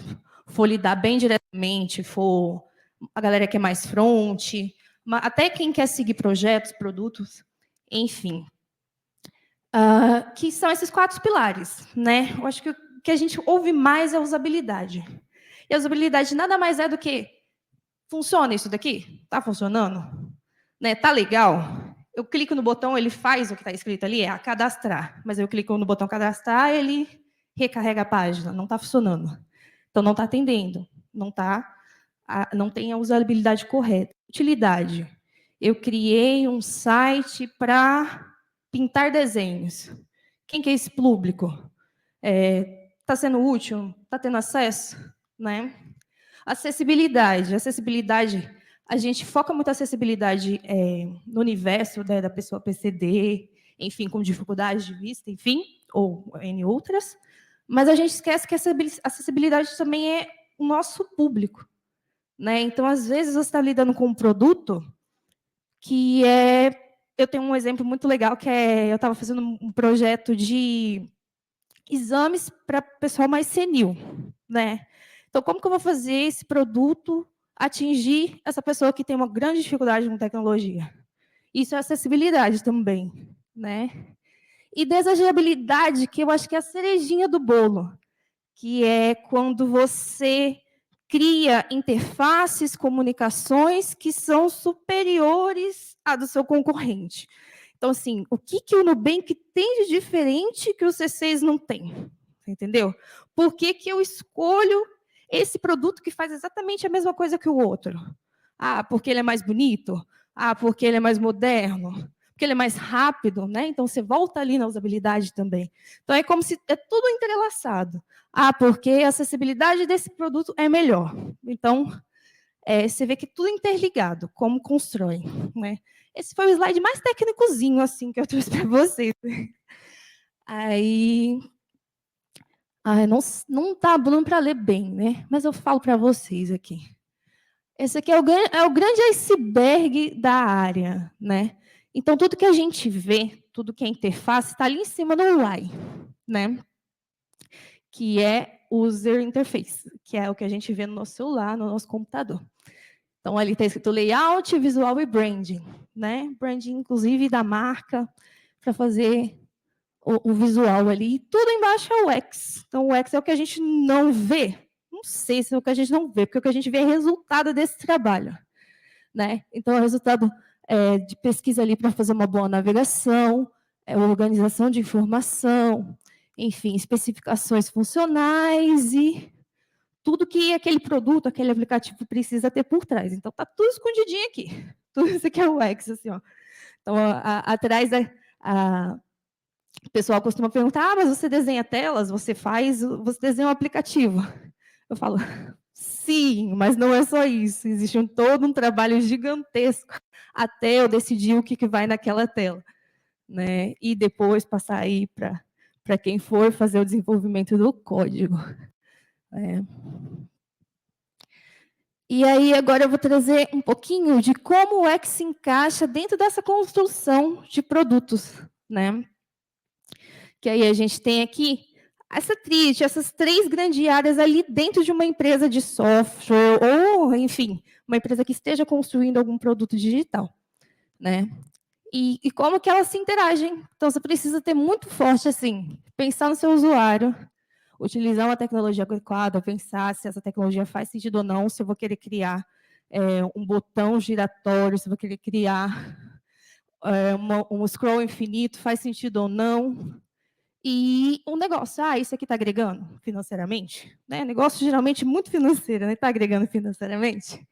for lidar bem diretamente, for a galera que é mais front, até quem quer seguir projetos, produtos, enfim. Que são esses 4 pilares, né? Eu acho que o que a gente ouve mais é a usabilidade. E a usabilidade nada mais é do que funciona isso daqui? Está funcionando? Né? Tá legal? Eu clico no botão, ele faz o que está escrito ali, é cadastrar. Mas eu clico no botão cadastrar, ele recarrega a página. Não está funcionando. Então, não está atendendo. Não tem a usabilidade correta. Utilidade. Eu criei um site para pintar desenhos. Quem que é esse público? Está sendo útil? Está tendo acesso? Né? Acessibilidade. Acessibilidade, a gente foca muito a acessibilidade no universo da pessoa PCD, enfim, com dificuldade de vista, enfim, ou em outras, mas a gente esquece que a acessibilidade também é o nosso público, né? Então, às vezes, você está lidando com um produto que é... Eu tenho um exemplo muito legal, que eu estava fazendo um projeto de exames para pessoal mais senil, né? Então, como que eu vou fazer esse produto atingir essa pessoa que tem uma grande dificuldade com tecnologia? Isso é acessibilidade também, né? E desejabilidade, que eu acho que é a cerejinha do bolo, que é quando você cria interfaces, comunicações que são superiores à do seu concorrente. Então, assim, o que o Nubank tem de diferente que o C6 não tem? Entendeu? Por que eu escolho esse produto que faz exatamente a mesma coisa que o outro? Porque ele é mais bonito? Porque ele é mais moderno? Porque ele é mais rápido, né? Então, você volta ali na usabilidade também. Então, é como se é tudo entrelaçado. Porque a acessibilidade desse produto é melhor. Então, você vê que tudo interligado, como constrói, né? Esse foi o slide mais técnicozinho assim que eu trouxe para vocês. Aí, não tá bom para ler bem, né? Mas eu falo para vocês aqui. Esse aqui é o grande iceberg da área, né? Então, tudo que a gente vê, tudo que é interface, está ali em cima do UI, né? Que é User Interface, que é o que a gente vê no nosso celular, no nosso computador. Então, ali está escrito Layout, Visual e Branding, né? Branding, inclusive, da marca, para fazer o visual ali. E tudo embaixo é o X. Então, o X é o que a gente não vê. Não sei se é o que a gente não vê, porque o que a gente vê é resultado desse trabalho, né? Então, é o resultado de pesquisa ali para fazer uma boa navegação, organização de informação, enfim, especificações funcionais e tudo que aquele produto, aquele aplicativo precisa ter por trás. Então, está tudo escondidinho aqui. Tudo isso aqui é o X, assim, ó. Então, atrás, o pessoal costuma perguntar, mas você desenha telas, você desenha um aplicativo. Eu falo, sim, mas não é só isso. Existe todo um trabalho gigantesco até eu decidir o que vai naquela tela, né? E depois passar aí para quem for fazer o desenvolvimento do código. E aí, agora eu vou trazer um pouquinho de como o X se encaixa dentro dessa construção de produtos, né? Que aí a gente tem aqui essas 3 grandes áreas ali dentro de uma empresa de software, ou, enfim, uma empresa que esteja construindo algum produto digital, né? E como que elas se interagem. Então, você precisa ter muito forte, assim, pensar no seu usuário, utilizar uma tecnologia adequada, pensar se essa tecnologia faz sentido ou não, se eu vou querer criar um botão giratório, se eu vou querer criar um scroll infinito, faz sentido ou não. E um negócio, isso aqui está agregando financeiramente? Né? Negócio geralmente muito financeiro, né? Está agregando financeiramente?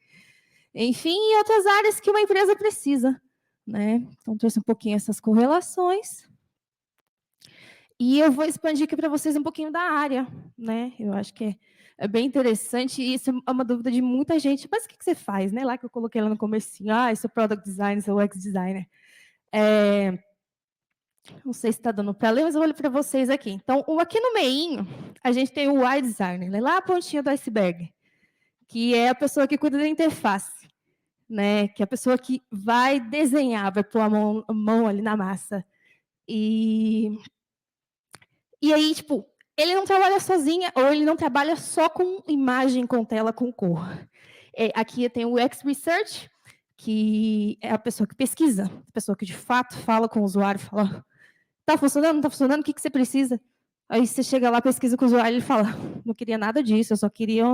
Enfim, e outras áreas que uma empresa precisa. Né? Então, trouxe um pouquinho essas correlações. E eu vou expandir aqui para vocês um pouquinho da área, né? Eu acho que é bem interessante, e isso é uma dúvida de muita gente. Mas o que você faz, né? Lá que eu coloquei lá no comecinho, eu sou Product Designer, sou UX Designer. Não sei se está dando para ler, mas eu vou ler para vocês aqui. Então, aqui no meinho, a gente tem o UI Designer, lá a pontinha do iceberg, que é a pessoa que cuida da interface, né? Que é a pessoa que vai desenhar, vai pôr a mão ali na massa. E aí, tipo, ele não trabalha sozinha, ou ele não trabalha só com imagem, com tela, com cor. Aqui tem o UX Research, que é a pessoa que pesquisa, a pessoa que, de fato, fala com o usuário, fala, tá funcionando, não tá funcionando, o que você precisa? Aí você chega lá, pesquisa com o usuário, ele fala, não queria nada disso, eu só queria,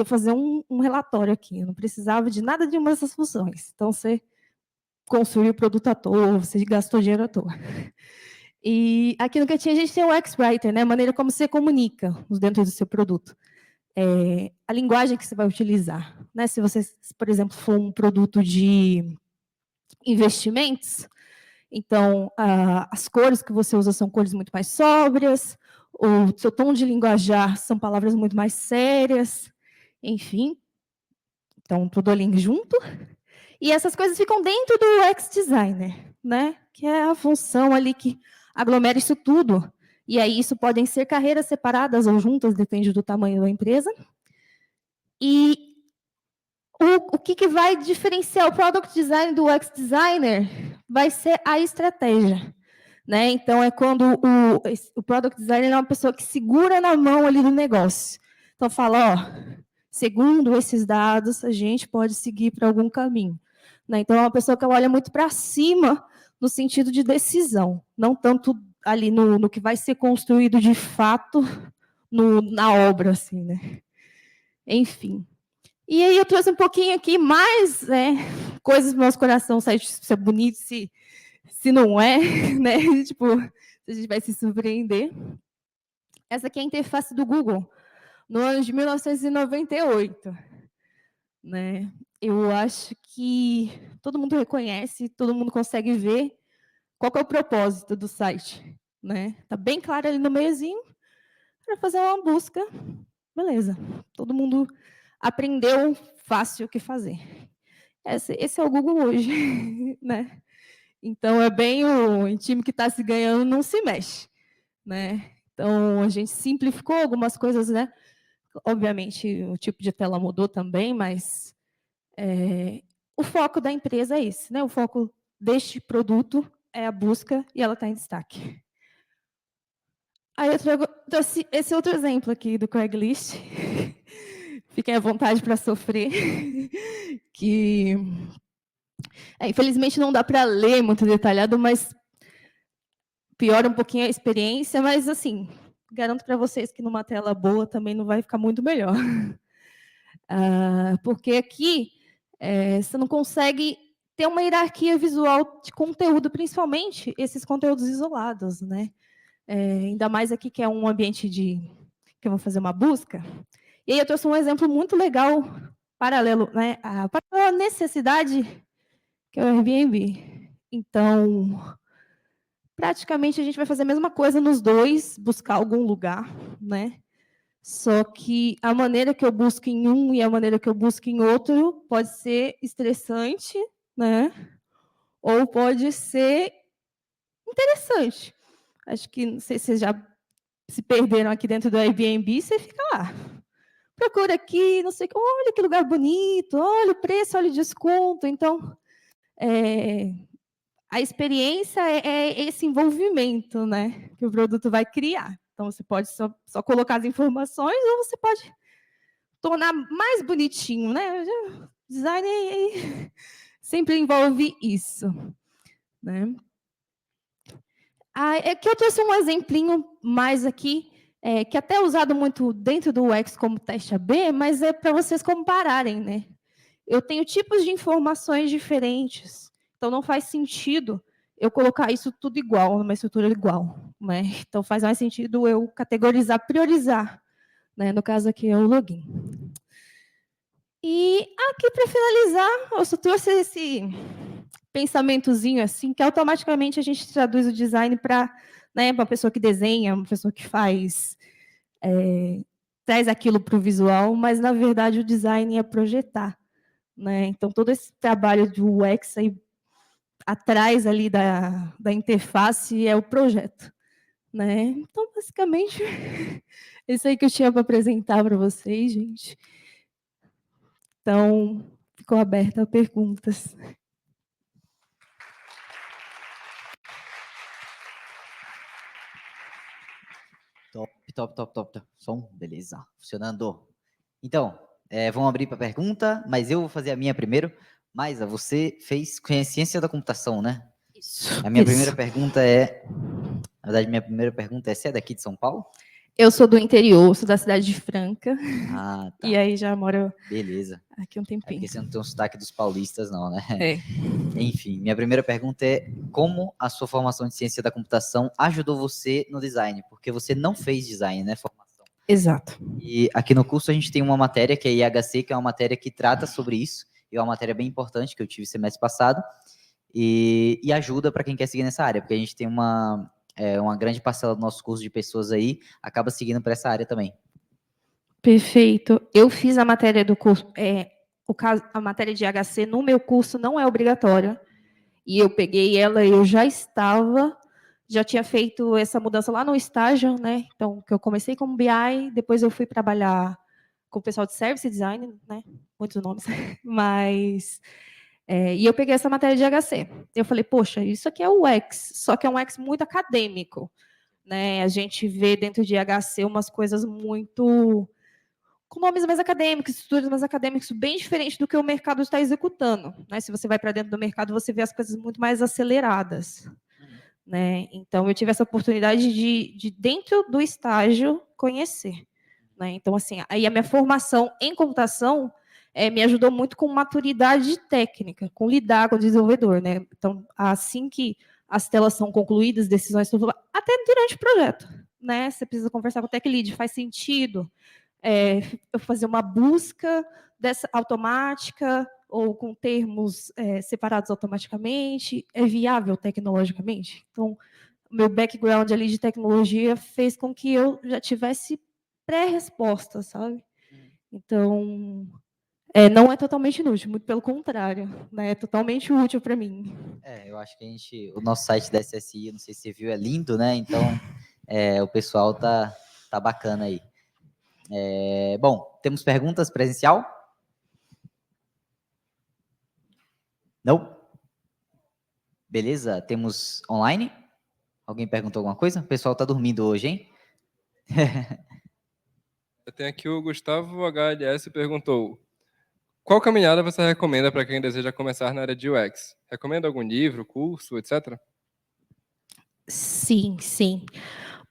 fazer um relatório aqui, eu não precisava de nada de uma dessas funções. Então, você construiu o produto à toa, você gastou dinheiro à toa. E aqui no cantinho a gente tem o X-Writer, né? A maneira como você comunica dentro do seu produto. A linguagem que você vai utilizar. Né? Se você, por exemplo, for um produto de investimentos, então as cores que você usa são cores muito mais sóbrias, o seu tom de linguajar são palavras muito mais sérias, enfim. Então, tudo ali junto. E essas coisas ficam dentro do UX Designer, né? Que é a função ali que aglomera isso tudo. E aí isso podem ser carreiras separadas ou juntas, depende do tamanho da empresa. E o que vai diferenciar o Product Design do UX Designer vai ser a estratégia. Né? Então, é quando o Product Designer é uma pessoa que segura na mão ali do negócio. Então, fala, segundo esses dados, a gente pode seguir para algum caminho. Né? Então, é uma pessoa que olha muito para cima no sentido de decisão, não tanto ali no que vai ser construído de fato na obra, assim, né? Enfim. E aí eu trouxe um pouquinho aqui mais coisas do nosso coração, se é bonito, se não é, né? Tipo, a gente vai se surpreender. Essa aqui é a interface do Google, no ano de 1998. Né? Eu acho que todo mundo reconhece, todo mundo consegue ver qual que é o propósito do site. Né? Tá bem claro ali no meiozinho, para fazer uma busca. Beleza, todo mundo aprendeu fácil o que fazer. Esse é o Google hoje. Né? Então, é bem o time que está se ganhando não se mexe. Né? Então, a gente simplificou algumas coisas, né? Obviamente, o tipo de tela mudou também, mas o foco da empresa é esse, né? O foco deste produto é a busca e ela está em destaque. Aí eu trouxe esse outro exemplo aqui do Craigslist. Fiquem à vontade para sofrer. Que, infelizmente, não dá para ler muito detalhado, mas piora um pouquinho a experiência. Mas, assim, garanto para vocês que numa tela boa também não vai ficar muito melhor. Porque aqui você não consegue ter uma hierarquia visual de conteúdo, principalmente esses conteúdos isolados, né? Ainda mais aqui que é um ambiente que eu vou fazer uma busca. E aí eu trouxe um exemplo muito legal, paralelo, né? Para a necessidade que é o Airbnb. Então, praticamente a gente vai fazer a mesma coisa nos dois, buscar algum lugar, né? Só que a maneira que eu busco em um e a maneira que eu busco em outro pode ser estressante, né? Ou pode ser interessante. Acho que, não sei se vocês já se perderam aqui dentro do Airbnb, você fica lá. Procura aqui, não sei o que, olha que lugar bonito, olha o preço, olha o desconto. Então, a experiência é esse envolvimento, né, que o produto vai criar. Então, você pode só colocar as informações ou você pode tornar mais bonitinho, né? Design sempre envolve isso, né? É que eu trouxe um exemplinho mais aqui, que até é usado muito dentro do UX como teste AB, mas é para vocês compararem, né? Eu tenho tipos de informações diferentes, então não faz sentido eu colocar isso tudo igual, numa estrutura igual, né? Então faz mais sentido eu categorizar, priorizar, né? No caso aqui é o login. E aqui, para finalizar, eu só trouxe esse pensamentozinho assim, que automaticamente a gente traduz o design para, né, uma pessoa que desenha, uma pessoa que faz, traz aquilo para o visual, mas, na verdade, o design é projetar, né? Então, todo esse trabalho do UX aí, atrás ali da interface é o projeto, né? Então, basicamente, isso aí que eu tinha para apresentar para vocês, gente. Então, ficou aberta a perguntas. Top. Som, beleza. Funcionando. Então, vamos abrir para pergunta, mas eu vou fazer a minha primeiro. Maisa, você fez ciência da computação, né? Isso. A minha primeira pergunta na verdade, minha primeira pergunta é: você é daqui de São Paulo? Eu sou do interior, sou da cidade de Franca. Ah, tá. E aí já moro Beleza. aqui um tempinho. Porque você não tem um sotaque dos paulistas, não, né? É. Enfim, minha primeira pergunta é: como a sua formação de ciência da computação ajudou você no design? Porque você não fez design, né? Formação. Exato. E aqui no curso a gente tem uma matéria que é IHC, que é uma matéria que trata sobre isso. E é uma matéria bem importante que eu tive semestre passado. E ajuda para quem quer seguir nessa área, porque a gente tem uma grande parcela do nosso curso de pessoas aí acaba seguindo para essa área também. Perfeito. Eu fiz a matéria do curso, a matéria de HC no meu curso não é obrigatória. E eu peguei ela, eu já tinha feito essa mudança lá no estágio, né? Então, que eu comecei como BI, depois eu fui trabalhar com o pessoal de Service Design, né? Muitos nomes, mas... e eu peguei essa matéria de HC. Eu falei, poxa, isso aqui é o UX, só que é um UX muito acadêmico, né? A gente vê dentro de HC umas coisas muito... com nomes mais acadêmicos, estruturas mais acadêmicas, bem diferente do que o mercado está executando, né? Se você vai para dentro do mercado, você vê as coisas muito mais aceleradas, né? Então, eu tive essa oportunidade de dentro do estágio, conhecer, né? Então, assim, aí a minha formação em computação me ajudou muito com maturidade técnica, com lidar com o desenvolvedor, né? Então, assim que as telas são concluídas, decisões são tomadas, até durante o projeto, né? Você precisa conversar com o tech lead, faz sentido eu fazer uma busca dessa automática ou com termos separados automaticamente, é viável tecnologicamente? Então, o meu background ali de tecnologia fez com que eu já tivesse pré-resposta, sabe? Então, não é totalmente inútil, muito pelo contrário, né? É totalmente útil para mim. Eu acho que o nosso site da SSI, eu não sei se você viu, é lindo, né? Então, o pessoal tá bacana aí. Bom, temos perguntas presencial? Não? Beleza, temos online? Alguém perguntou alguma coisa? O pessoal tá dormindo hoje, hein? Eu tenho aqui o Gustavo HLS perguntou: qual caminhada você recomenda para quem deseja começar na área de UX? Recomenda algum livro, curso, etc? Sim, sim.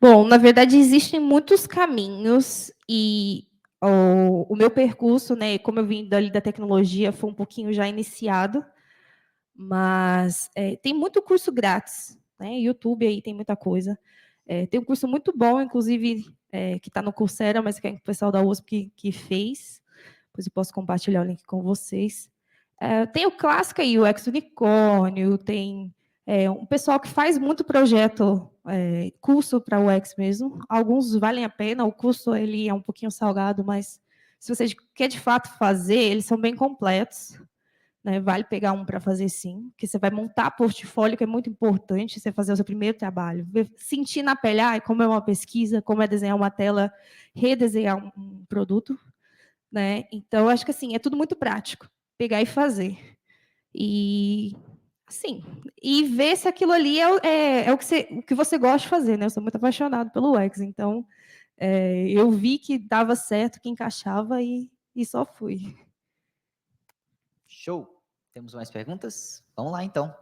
Bom, na verdade, existem muitos caminhos e o meu percurso, né, como eu vim dali da tecnologia, foi um pouquinho já iniciado, mas tem muito curso grátis, né? YouTube aí tem muita coisa. Tem um curso muito bom, inclusive, que está no Coursera, mas que é o pessoal da USP que fez. Depois eu posso compartilhar o link com vocês. Tem o clássico aí, o UX Unicórnio, tem um pessoal que faz muito projeto, curso para o UX mesmo. Alguns valem a pena, o curso ele é um pouquinho salgado, mas se você quer de fato fazer, eles são bem completos. Né? Vale pegar um para fazer sim, porque você vai montar portfólio, que é muito importante, você fazer o seu primeiro trabalho. Sentir na pele, como é uma pesquisa, como é desenhar uma tela, redesenhar um produto. Né? Então, acho que assim, é tudo muito prático. Pegar e fazer. E assim, e ver se aquilo ali é o que você gosta de fazer, né? Eu sou muito apaixonado pelo UX, então eu vi que dava certo, que encaixava e só fui. Show. Temos mais perguntas? Vamos lá, então.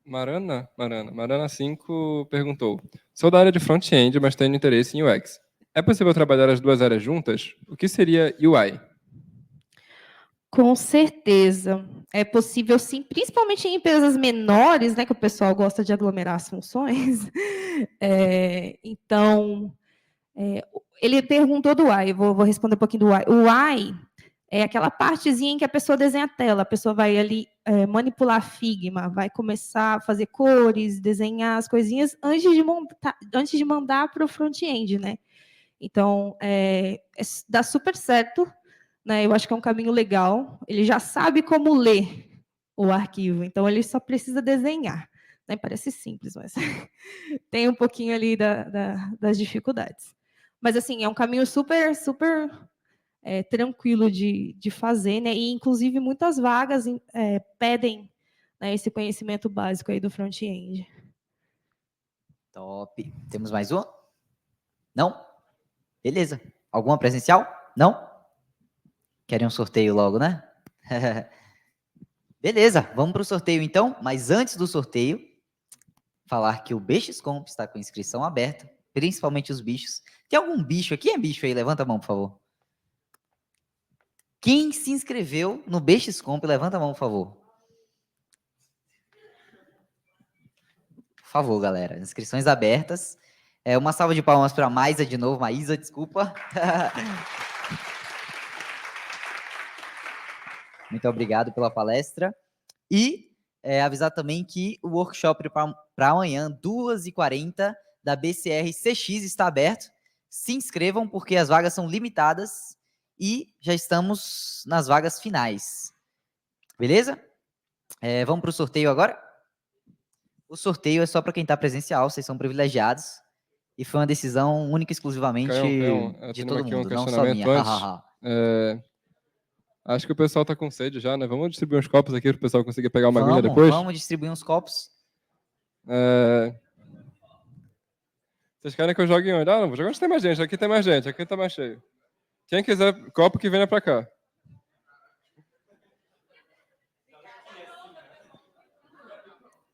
Marana 5 perguntou: sou da área de front-end, mas tenho interesse em UX. É possível trabalhar as duas áreas juntas? O que seria UI? Com certeza. É possível, sim, principalmente em empresas menores, né, que o pessoal gosta de aglomerar as funções. Então, ele perguntou do UI, vou responder um pouquinho do UI. O UI é aquela partezinha em que a pessoa desenha a tela, a pessoa vai ali manipular Figma, vai começar a fazer cores, desenhar as coisinhas antes de mandar para o front-end, né? Então, dá super certo, né? Eu acho que é um caminho legal. Ele já sabe como ler o arquivo, então ele só precisa desenhar. Né? Parece simples, mas tem um pouquinho ali das dificuldades. Mas, assim, é um caminho super, super tranquilo de fazer, né? E, inclusive, muitas vagas pedem, né, esse conhecimento básico aí do front-end. Top. Temos mais uma? Não? Beleza. Alguma presencial? Não? Querem um sorteio logo, né? Beleza, vamos para o sorteio então. Mas antes do sorteio, falar que o BXComp está com inscrição aberta, principalmente os bichos. Tem algum bicho aqui? É bicho aí? Levanta a mão, por favor. Quem se inscreveu no BXComp, levanta a mão, por favor. Por favor, galera. Inscrições abertas. Uma salva de palmas para a Maísa de novo. Maísa, desculpa. Muito obrigado pela palestra. E avisar também que o workshop para amanhã, 2h40, da BCR CX está aberto. Se inscrevam, porque as vagas são limitadas e já estamos nas vagas finais. Beleza? Vamos para o sorteio agora? O sorteio é só para quem está presencial, vocês são privilegiados. E foi uma decisão única e exclusivamente de todo Aqui um mundo, não só minha. questionamento antes. Acho que o pessoal tá com sede já, né? Vamos distribuir uns copos aqui para o pessoal conseguir pegar uma aguinha depois? Vamos distribuir uns copos. Vocês querem que eu jogue onde? Não, vou jogar onde tem mais gente. Aqui tem mais gente, aqui tá mais cheio. Quem quiser copo, que venha para cá.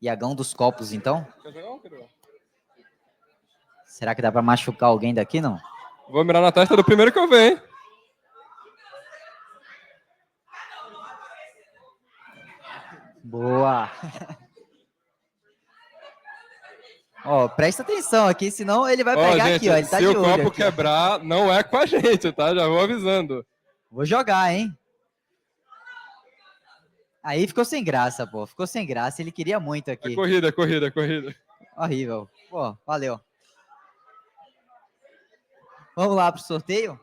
Iagão dos copos, então? Quer jogar um, Pedro? Será que dá para machucar alguém daqui, não? Vou mirar na testa do primeiro que eu ver, hein? Boa! Ó, presta atenção aqui, senão ele vai pegar gente, aqui, ó. Ele tá se de o olho copo aqui, quebrar, não é com a gente, tá? Já vou avisando. Vou jogar, hein? Aí ficou sem graça, pô. Ficou sem graça. Ele queria muito aqui. Corrida. Horrível. Pô, valeu. Vamos lá pro sorteio?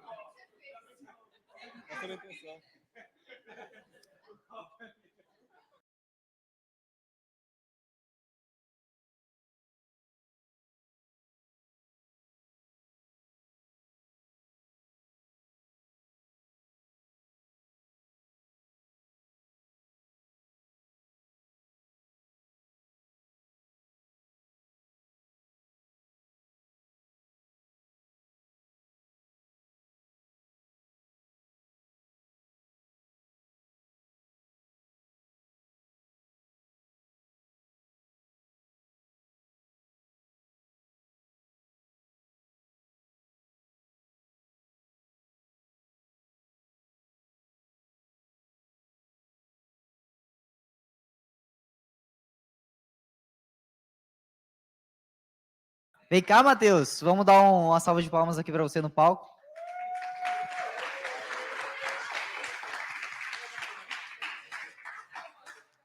Vem cá, Matheus. Vamos dar uma salva de palmas aqui para você no palco.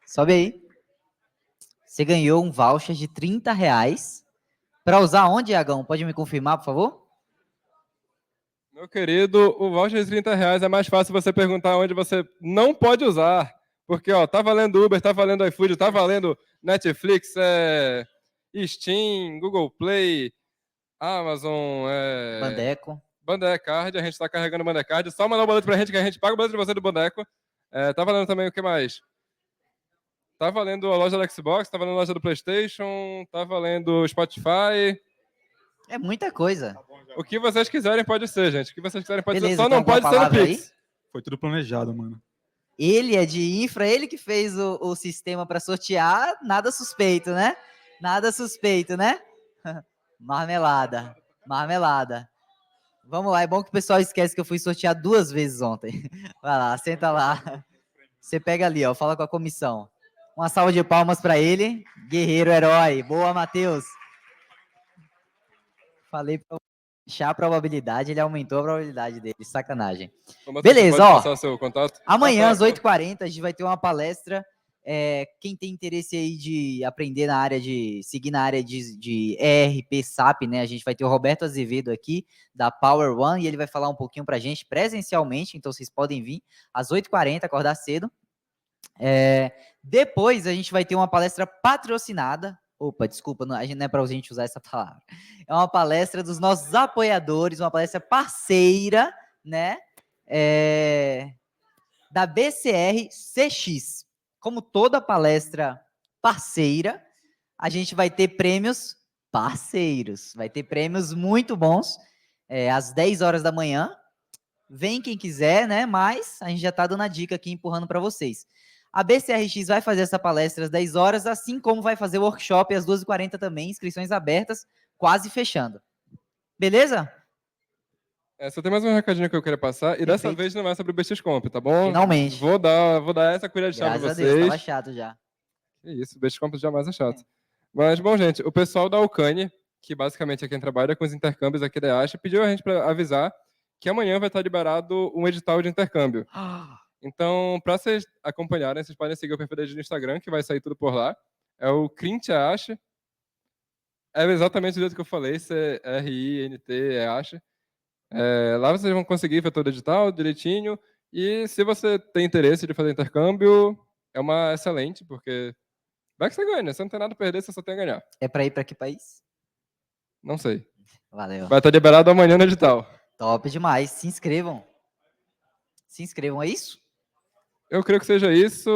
Sobe aí. Você ganhou um voucher de R$30 para usar onde, Iagão? Pode me confirmar, por favor? Meu querido, o voucher de R$30 é mais fácil você perguntar onde você não pode usar. Porque, ó, tá valendo Uber, tá valendo iFood, tá valendo Netflix, Steam, Google Play, Amazon, Bandeco. Bandecard, a gente tá carregando Bandecard. Só mandar o boleto pra gente que a gente paga o boleto de você do Bandeco. Tá valendo também o que mais? Tá valendo a loja do Xbox, tá valendo a loja do PlayStation, tá valendo o Spotify. É muita coisa. O que vocês quiserem pode ser, gente. O que vocês quiserem pode Beleza, ser. Só tem não pode alguma ser no palavra Pix. Foi tudo planejado, mano. Ele é de infra, ele que fez o sistema para sortear, nada suspeito, né? Nada suspeito, né? Marmelada, marmelada. Vamos lá, é bom que o pessoal esquece que eu fui sortear 2 vezes ontem. Vai lá, senta lá. Você pega ali, ó, fala com a comissão. Uma salva de palmas para ele. Guerreiro, herói. Boa, Matheus. Falei para baixar a probabilidade, ele aumentou a probabilidade dele. Sacanagem. Como você Beleza, pode ó. passar o seu contato? Amanhã, às Ah, 8h40, a gente vai ter uma palestra. Quem tem interesse aí de aprender na área seguir na área de ERP, SAP, né? A gente vai ter o Roberto Azevedo aqui, da Power One, e ele vai falar um pouquinho pra gente presencialmente, então vocês podem vir às 8h40, acordar cedo. Depois a gente vai ter uma palestra patrocinada. Opa, desculpa, a gente não é pra gente usar essa palavra. É uma palestra dos nossos apoiadores, uma palestra parceira, né? Da BCR CX. Como toda palestra parceira, a gente vai ter prêmios parceiros. Vai ter prêmios muito bons, às 10 horas da manhã. Vem quem quiser, né? Mas a gente já tá dando a dica aqui, empurrando para vocês. A BCRX vai fazer essa palestra às 10 horas, assim como vai fazer o workshop às 12h40 também, inscrições abertas, quase fechando. Beleza? só tem mais um recadinho que eu queria passar, e dessa Perfeito. vez não é sobre o BX Comp, tá bom? Finalmente. Vou dar essa colher de chá pra Graças a vocês. Deus, tava chato já. Que isso, o BX Comp jamais é chato. Mas, bom, gente, o pessoal da Alcane, que basicamente é quem trabalha com os intercâmbios aqui da EASH, pediu a gente para avisar que amanhã vai estar liberado um edital de intercâmbio. Então, para vocês acompanharem, vocês podem seguir o perfil dele no Instagram, que vai sair tudo por lá. É o Crint EASH. É exatamente do jeito que eu falei, CRINT EASH. Lá vocês vão conseguir ver todo o edital direitinho. E se você tem interesse de fazer intercâmbio, é uma excelente, porque vai que você ganha, né? Você não tem nada a perder, você só tem a ganhar. É para ir para que país? Não sei. Valeu. Vai estar liberado amanhã no edital. Top demais. Se inscrevam. Se inscrevam, é isso? Eu creio que seja isso.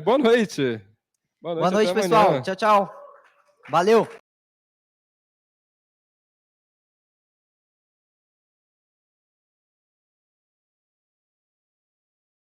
Boa noite. Boa noite, até pessoal. amanhã. Tchau, tchau. Valeu.